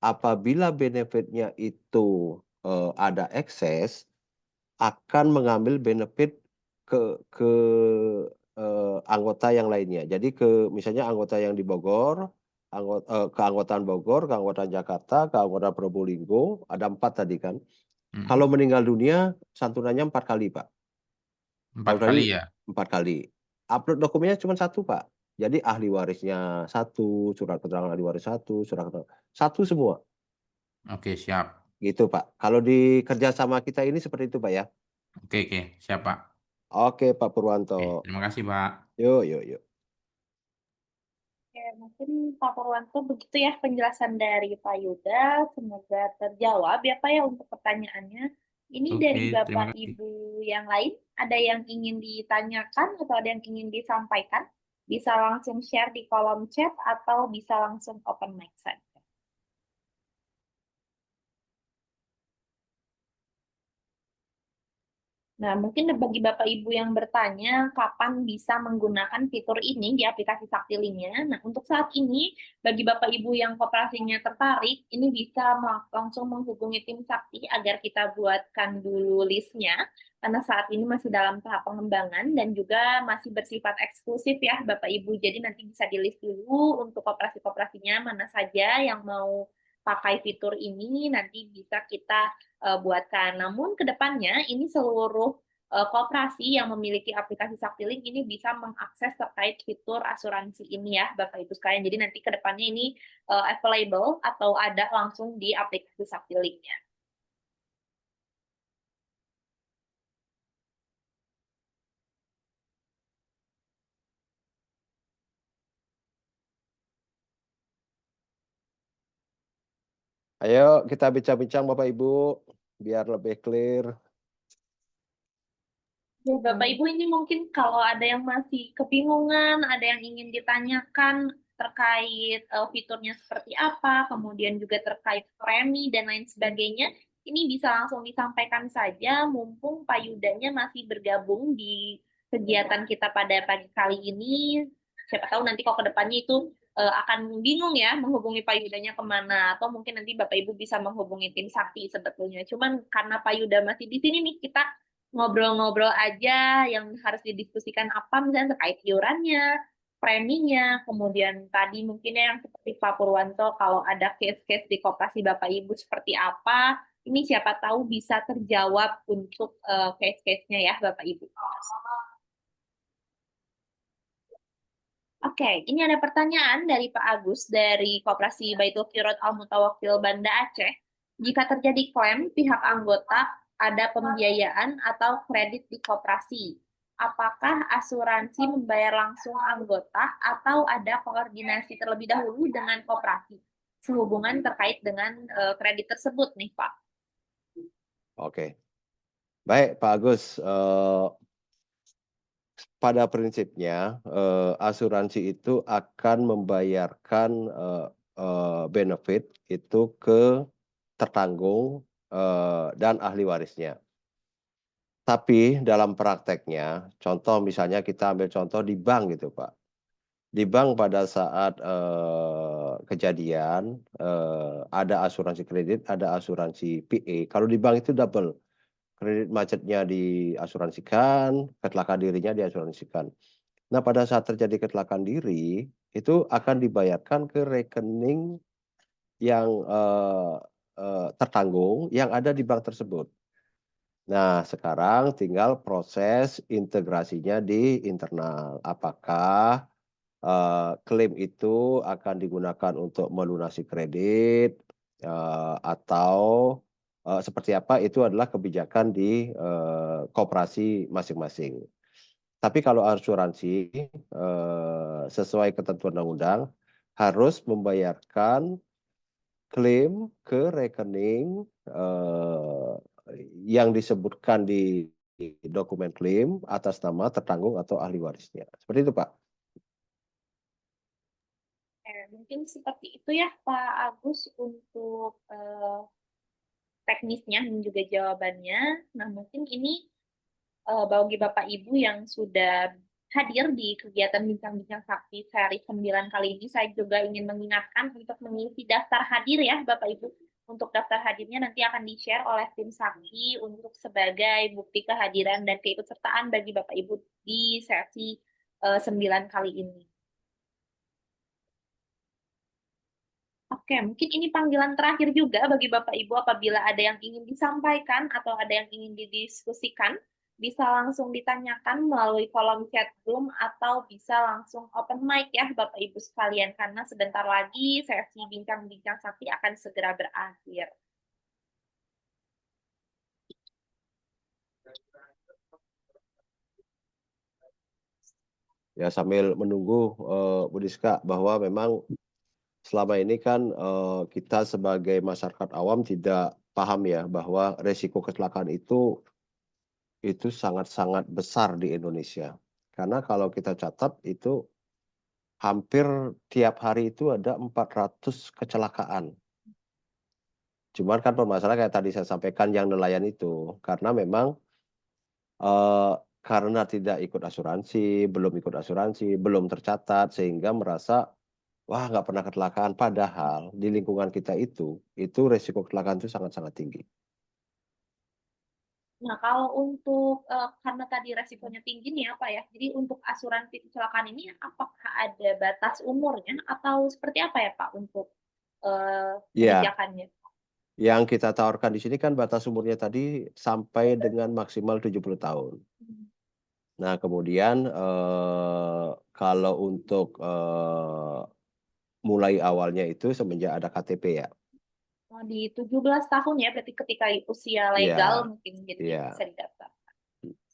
Apabila benefitnya itu ada ekses, akan mengambil benefit ke anggota yang lainnya. Jadi misalnya anggota yang di Bogor, keanggotaan Bogor, keanggotaan Jakarta, keanggotaan Probolinggo, ada 4 tadi kan. Kalau Mm-mm. meninggal dunia, santunannya 4 kali Pak. 4 Kalau tadi kali ya. 4 kali. Upload dokumennya cuma satu Pak. Jadi ahli warisnya satu, surat keterangan ahli waris satu, surat keterangan satu semua. Oke, siap. Gitu Pak. Kalau di kerjasama kita ini seperti itu Pak ya. Oke, siap Pak. Oke Pak Oke, Purwanto. terima kasih Pak. Yuk, yuk, yuk. Oke, mungkin Pak Purwanto begitu ya penjelasan dari Pak Yuda. Semoga terjawab ya Pak ya untuk pertanyaannya. Ini dari Oke, terima Bapak kasih. Ibu yang lain, ada yang ingin ditanyakan atau ada yang ingin disampaikan? Bisa langsung share di kolom chat atau bisa langsung open mic saja. Nah, mungkin bagi Bapak Ibu yang bertanya kapan bisa menggunakan fitur ini di aplikasi Saktilinnya. Nah, untuk saat ini, bagi Bapak Ibu yang koperasinya tertarik, ini bisa langsung menghubungi tim Sakti agar kita buatkan dulu listnya. Karena saat ini masih dalam tahap pengembangan dan juga masih bersifat eksklusif ya Bapak Ibu. Jadi nanti bisa di-list dulu untuk koperasi-koperasinya mana saja yang mau pakai fitur ini, nanti bisa kita buatkan. Namun kedepannya ini seluruh koperasi yang memiliki aplikasi Saktiling ini bisa mengakses terkait fitur asuransi ini ya Bapak Ibu sekalian. Jadi nanti kedepannya ini available atau ada langsung di aplikasi Saktilingnya. Ayo kita bincang-bincang Bapak Ibu, biar lebih clear. Ya, Bapak Ibu ini mungkin kalau ada yang masih kebingungan, ada yang ingin ditanyakan terkait fiturnya seperti apa, kemudian juga terkait premi dan lain sebagainya, ini bisa langsung disampaikan saja mumpung Pak Yudanya masih bergabung di kegiatan kita pada pagi kali ini. Siapa tahu nanti kalau ke depannya itu akan bingung ya menghubungi Pak Yudanya kemana, atau mungkin nanti Bapak Ibu bisa menghubungi tim Sakti sebetulnya. Cuman karena Pak Yuda masih di sini nih, kita ngobrol-ngobrol aja yang harus didiskusikan apa misalnya terkait iurannya, preminya, kemudian tadi mungkin yang seperti Pak Purwanto kalau ada case-case di koperasi Bapak Ibu seperti apa, ini siapa tahu bisa terjawab untuk case-case-nya ya Bapak Ibu. Oke, ini ada pertanyaan dari Pak Agus dari Koperasi Baitul Qirot Al Mutawakkil Banda Aceh. Jika terjadi klaim pihak anggota ada pembiayaan atau kredit di koperasi, apakah asuransi membayar langsung anggota atau ada koordinasi terlebih dahulu dengan koperasi sehubungan terkait dengan kredit tersebut nih Pak? Oke. Baik Pak Agus, pada prinsipnya asuransi itu akan membayarkan benefit itu ke tertanggung dan ahli warisnya. Tapi dalam prakteknya, contoh misalnya kita ambil contoh di bank gitu Pak. Di bank pada saat kejadian ada asuransi kredit, ada asuransi PA. Kalau di bank itu double, kredit macetnya diasuransikan, kecelakaan dirinya diasuransikan. Nah pada saat terjadi kecelakaan diri, itu akan dibayarkan ke rekening yang tertanggung yang ada di bank tersebut. Nah, sekarang tinggal proses integrasinya di internal. Apakah klaim itu akan digunakan untuk melunasi kredit atau seperti apa itu adalah kebijakan di koperasi masing-masing. Tapi kalau asuransi sesuai ketentuan undang-undang harus membayarkan klaim ke rekening yang disebutkan di dokumen klaim atas nama tertanggung atau ahli warisnya. Seperti itu, Pak. Mungkin seperti itu ya Pak Agus untuk teknisnya dan juga jawabannya. Nah mungkin ini bagi Bapak Ibu yang sudah hadir di kegiatan Bincang-Bincang Sakti seri 9 kali ini, saya juga ingin mengingatkan untuk mengisi daftar hadir ya Bapak Ibu. Untuk daftar hadirnya nanti akan di-share oleh tim Sakti untuk sebagai bukti kehadiran dan keikutsertaan bagi Bapak Ibu di sesi 9 kali ini. Oke, mungkin ini panggilan terakhir juga bagi Bapak Ibu apabila ada yang ingin disampaikan atau ada yang ingin didiskusikan, bisa langsung ditanyakan melalui kolom chat Zoom atau bisa langsung open mic ya Bapak Ibu sekalian, karena sebentar lagi sesi Bincang-Bincang Sakti akan segera berakhir. Ya sambil menunggu Bu Diska, bahwa memang selama ini kan kita sebagai masyarakat awam tidak paham ya bahwa resiko kecelakaan itu sangat-sangat besar di Indonesia. Karena kalau kita catat itu hampir tiap hari itu ada 400 kecelakaan. Cuman kan permasalahan kayak tadi saya sampaikan yang nelayan itu, karena memang karena tidak ikut asuransi, belum tercatat, sehingga merasa wah nggak pernah kecelakaan. Padahal di lingkungan kita itu resiko kecelakaan itu sangat-sangat tinggi. Nah, kalau untuk karena tadi resikonya tinggi nih apa ya? Jadi untuk asuransi kecelakaan ini apakah ada batas umurnya atau seperti apa ya Pak untuk Ya, kebijakannya? yang kita tawarkan di sini kan batas umurnya tadi sampai dengan maksimal 70 tahun. Nah, kemudian kalau untuk mulai awalnya itu semenjak ada KTP ya. Oh, di 17 tahun ya, berarti ketika usia legal mungkin jadi bisa didaftar.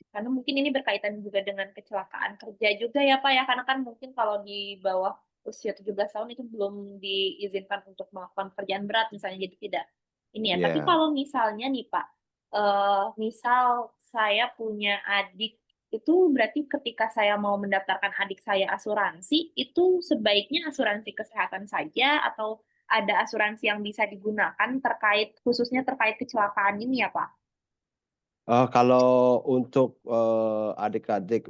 Karena mungkin ini berkaitan juga dengan kecelakaan kerja juga ya Pak ya, karena kan mungkin kalau di bawah usia 17 tahun itu belum diizinkan untuk melakukan pekerjaan berat misalnya, jadi tidak ini ya. Tapi kalau misalnya nih Pak, misal saya punya adik, itu berarti ketika saya mau mendaftarkan adik saya asuransi, itu sebaiknya asuransi kesehatan saja atau ada asuransi yang bisa digunakan khususnya terkait kecelakaan ini ya Pak? Kalau untuk adik-adik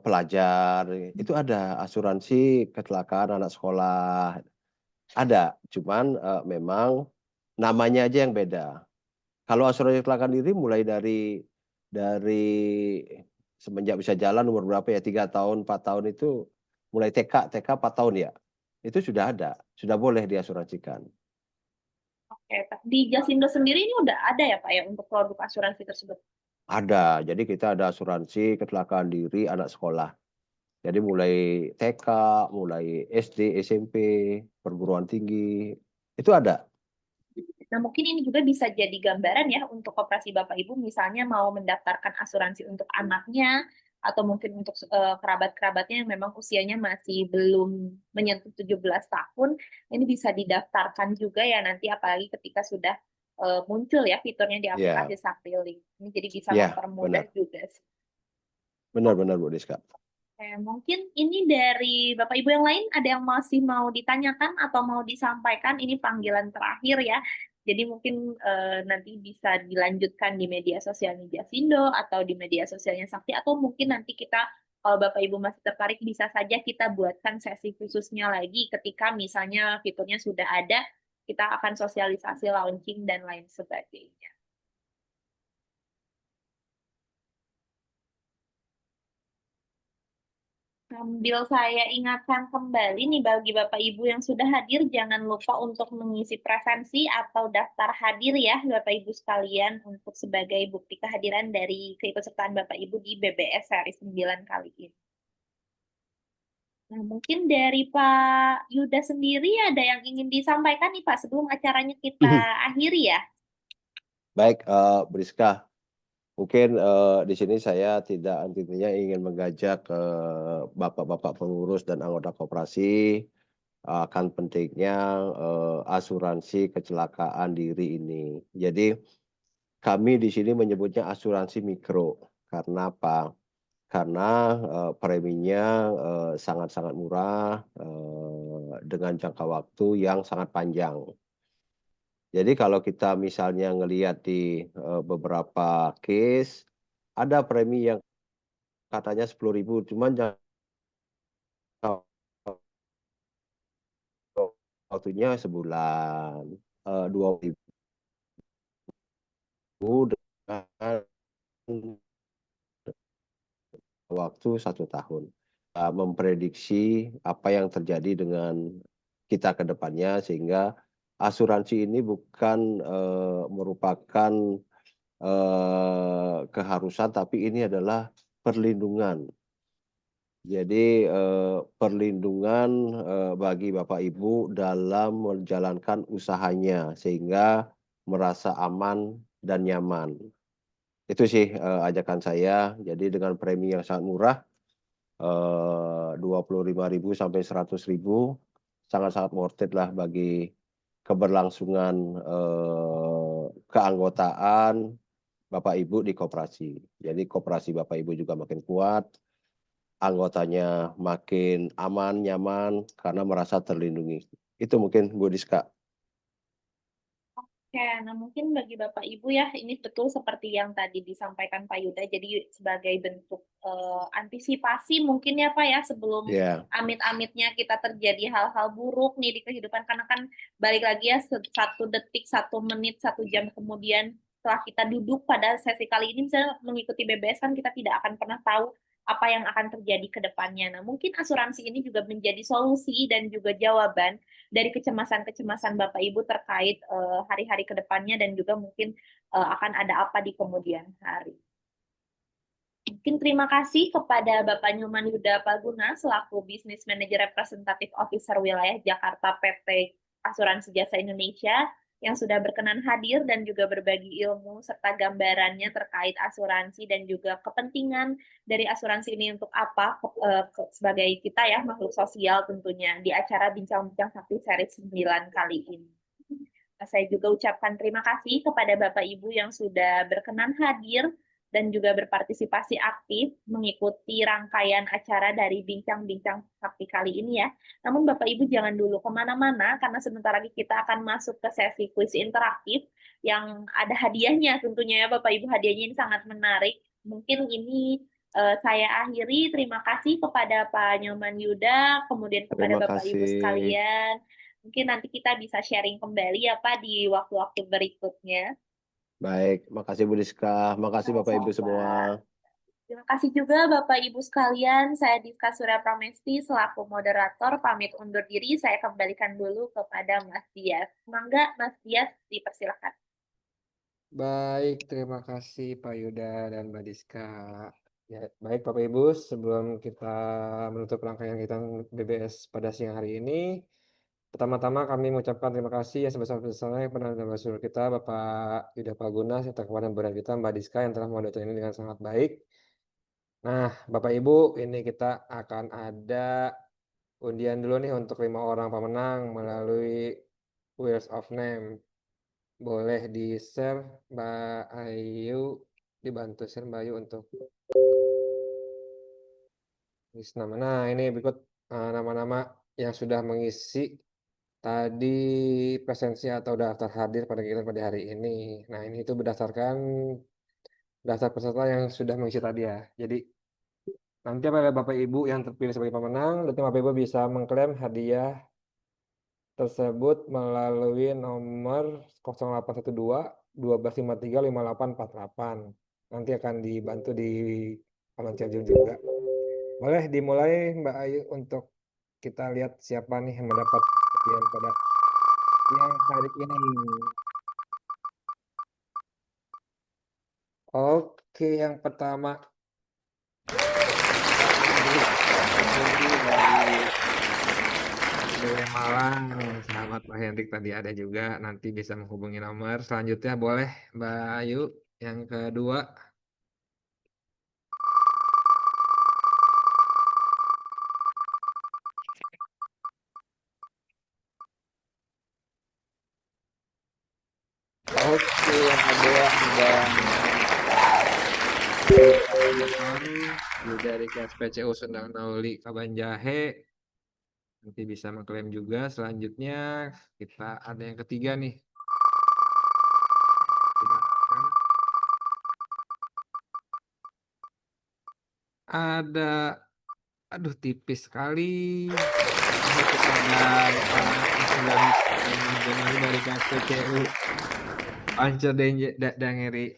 pelajar itu ada asuransi kecelakaan anak sekolah, ada. Cuman memang namanya aja yang beda. Kalau asuransi kecelakaan diri mulai dari semenjak bisa jalan umur berapa ya, 3 tahun, 4 tahun itu mulai TK 4 tahun ya, itu sudah ada, sudah boleh diasuransikan. Oke, di Jasindo sendiri ini udah ada ya Pak ya untuk produk asuransi tersebut? Ada, jadi kita ada asuransi kecelakaan diri anak sekolah. Jadi mulai TK, mulai SD, SMP, perguruan tinggi, itu ada. Nah, mungkin ini juga bisa jadi gambaran ya untuk koperasi Bapak Ibu, misalnya mau mendaftarkan asuransi untuk anaknya, atau mungkin untuk kerabat-kerabatnya yang memang usianya masih belum menyentuh 17 tahun, ini bisa didaftarkan juga ya nanti, apalagi ketika sudah muncul ya fiturnya di aplikasi Sakti-Link. Ini jadi bisa mempermudah juga sih. Benar-benar Bu Diska. Mungkin ini dari Bapak Ibu yang lain ada yang masih mau ditanyakan atau mau disampaikan, ini panggilan terakhir ya. Jadi mungkin nanti bisa dilanjutkan di media sosial Sindo atau di media sosialnya Sakti, atau mungkin nanti kita kalau Bapak Ibu masih tertarik bisa saja kita buatkan sesi khususnya lagi ketika misalnya fiturnya sudah ada, kita akan sosialisasi launching dan lain sebagainya. Sambil saya ingatkan kembali nih bagi Bapak Ibu yang sudah hadir, jangan lupa untuk mengisi presensi atau daftar hadir ya Bapak Ibu sekalian untuk sebagai bukti kehadiran dari keikutsertaan Bapak Ibu di BBS seri 9 kali ini. Nah, mungkin dari Pak Yuda sendiri ada yang ingin disampaikan nih Pak sebelum acaranya kita akhiri ya. Baik, Briska. Mungkin di sini saya tidak intinya ingin mengajak bapak-bapak pengurus dan anggota koperasi akan pentingnya asuransi kecelakaan diri ini. Jadi kami di sini menyebutnya asuransi mikro. Karena apa? Karena preminya sangat-sangat murah dengan jangka waktu yang sangat panjang. Jadi kalau kita misalnya ngelihat di beberapa case, ada premi yang katanya 10.000, cuman waktunya sebulan, 2.000 dengan waktu 1 tahun. Memprediksi apa yang terjadi dengan kita ke depannya, sehingga asuransi ini bukan merupakan keharusan, tapi ini adalah perlindungan. Jadi perlindungan bagi Bapak Ibu dalam menjalankan usahanya sehingga merasa aman dan nyaman. Itu sih ajakan saya. Jadi dengan premi yang sangat murah, 25.000 sampai 100.000, sangat-sangat worth it lah bagi keberlangsungan keanggotaan Bapak Ibu di koperasi. Jadi koperasi Bapak Ibu juga makin kuat, anggotanya makin aman, nyaman, karena merasa terlindungi. Itu mungkin Bu Diska. Oke, nah mungkin bagi Bapak Ibu ya, ini betul seperti yang tadi disampaikan Pak Yuda, jadi sebagai bentuk antisipasi mungkin ya Pak ya, sebelum Iya. amit-amitnya kita terjadi hal-hal buruk nih di kehidupan, karena kan balik lagi ya, 1 detik, 1 menit, 1 jam kemudian setelah kita duduk pada sesi kali ini, misalnya mengikuti BBS kan kita tidak akan pernah tahu apa yang akan terjadi ke depannya. Nah, mungkin asuransi ini juga menjadi solusi dan juga jawaban dari kecemasan-kecemasan Bapak Ibu terkait hari-hari ke depannya dan juga mungkin akan ada apa di kemudian hari. Mungkin terima kasih kepada Bapak Nyoman Yuda Paguna selaku Business Manager Representative Officer Wilayah Jakarta PT Asuransi Jasa Indonesia yang sudah berkenan hadir dan juga berbagi ilmu serta gambarannya terkait asuransi dan juga kepentingan dari asuransi ini untuk apa sebagai kita ya makhluk sosial tentunya di acara Bincang-Bincang Sakti seri 9 kali ini. Saya juga ucapkan terima kasih kepada Bapak Ibu yang sudah berkenan hadir dan juga berpartisipasi aktif mengikuti rangkaian acara dari Bincang-Bincang Sakti kali ini ya. Namun Bapak Ibu jangan dulu kemana-mana karena sebentar lagi kita akan masuk ke sesi kuis interaktif yang ada hadiahnya tentunya ya Bapak Ibu, hadiahnya ini sangat menarik. Mungkin ini saya akhiri, terima kasih kepada Pak Nyoman Yuda, kemudian kepada Terima Bapak Ibu kasih. sekalian. Mungkin nanti kita bisa sharing kembali ya Pak di waktu-waktu berikutnya. Baik, makasih Bu Diska, makasih Bapak Ibu semua. Terima kasih juga Bapak Ibu sekalian, saya Diska Surya Pramesti selaku moderator pamit undur diri, saya kembalikan dulu kepada Mas Dias. Mangga Mas Dias dipersilakan. Baik, terima kasih Pak Yuda dan Mbak Diska. Ya, baik Bapak Ibu, sebelum kita menutup rangkaian kita BBS pada siang hari ini, pertama-tama kami mengucapkan terima kasih yang sebesar-besarnya kepada narasumber kita Bapak Yuda Paguna serta kepada moderator kita Mbak Diska yang telah memoderator ini dengan sangat baik. Nah, Bapak Ibu, ini kita akan ada undian dulu nih untuk 5 orang pemenang melalui Wheels of Name. Boleh di-share Mbak Ayu, dibantu share Mbak Ayu untuk list nama. Nah, ini berikut nama-nama yang sudah mengisi tadi presensi atau daftar hadir pada kegiatan pada hari ini. Nah, ini itu berdasarkan daftar peserta yang sudah mengisi tadi ya. Jadi nanti apabila Bapak Ibu yang terpilih sebagai pemenang, nanti Bapak Ibu bisa mengklaim hadiah tersebut melalui nomor 0812 1253 5848. Nanti akan dibantu di kolom chat juga. Boleh dimulai Mbak Ayu untuk kita lihat siapa nih yang mendapat hadiah pada siang hari ini. Oke, yang pertama dari Malang, sahabat Pak Hendrik tadi ada juga, nanti bisa menghubungi nomor. Selanjutnya boleh Mbak Ayu yang kedua. Oke, yang kedua ada dari KSPCU Sendang Nauli Kabanjahe, nanti bisa mengklaim juga. Selanjutnya kita ada yang ketiga nih. Ada, aduh tipis sekali. Dari KSPCU Ancol Dangeri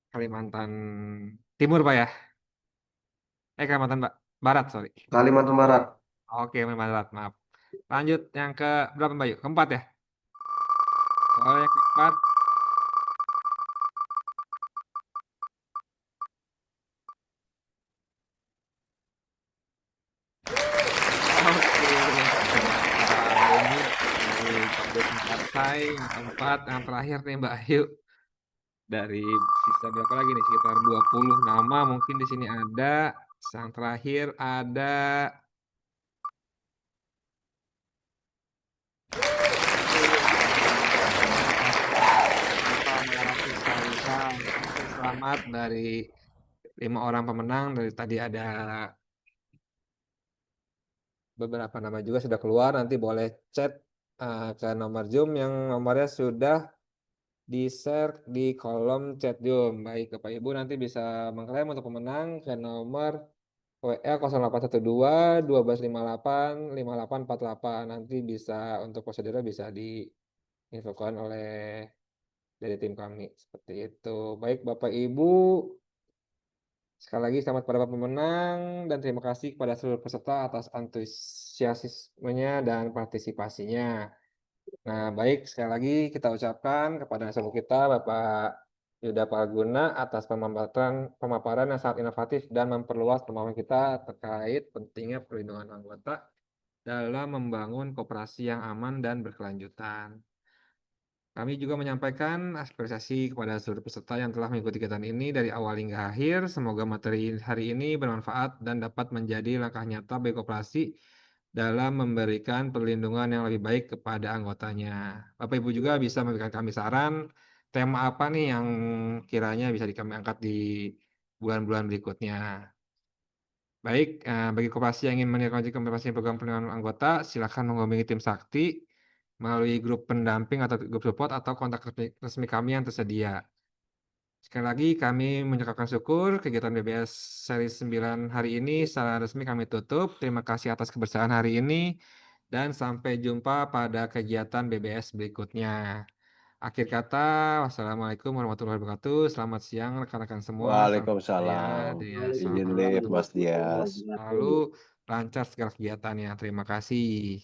Kalimantan Timur Pak ya? Kalimantan Barat, sorry. Kalimantan Barat. Oke, Kalimantan Barat, maaf. Lanjut yang ke berapa Mbak Yu? Keempat ya? Oh, yang keempat. Yang keempat, yang terakhir nih Mbak Ayu. Dari sisa berapa lagi nih? Sekitar 20 nama mungkin di sini ada. Yang terakhir ada selamat dari 5 orang pemenang. Dari tadi ada beberapa nama juga sudah keluar. Nanti boleh chat ke nomor Zoom yang nomornya sudah di-share di kolom chat Zoom. Baik, Bapak Ibu nanti bisa mengklaim untuk pemenang ke nomor WA 0812 1258 5848. Nanti bisa untuk prosedurnya bisa diinfokan oleh dari tim kami. Seperti itu. Baik, Bapak Ibu. Sekali lagi selamat pada pemenang dan terima kasih kepada seluruh peserta atas antusiasmenya dan partisipasinya. Nah, baik, sekali lagi kita ucapkan kepada nasabah kita, Bapak Yuda Palguna, atas pemaparan yang sangat inovatif dan memperluas pemahaman kita terkait pentingnya perlindungan anggota dalam membangun koperasi yang aman dan berkelanjutan. Kami juga menyampaikan apresiasi kepada seluruh peserta yang telah mengikuti kegiatan ini dari awal hingga akhir. Semoga materi hari ini bermanfaat dan dapat menjadi langkah nyata bagi koperasi dalam memberikan perlindungan yang lebih baik kepada anggotanya. Bapak Ibu juga bisa memberikan kami saran tema apa nih yang kiranya bisa kami angkat di bulan-bulan berikutnya. Baik, bagi koperasi yang ingin menindaklanjuti implementasi program perlindungan anggota, silakan menghubungi tim Sakti melalui grup pendamping atau grup support atau kontak resmi kami yang tersedia. Sekali lagi kami mengucapkan syukur kegiatan BBS seri 9 hari ini secara resmi kami tutup. Terima kasih atas kebersamaan hari ini dan sampai jumpa pada kegiatan BBS berikutnya. Akhir kata, wassalamualaikum warahmatullahi wabarakatuh. Selamat siang rekan-rekan semua. Waalaikumsalam. Izin live Mas Dias. Lalu lancar segala kegiatannya. Terima kasih.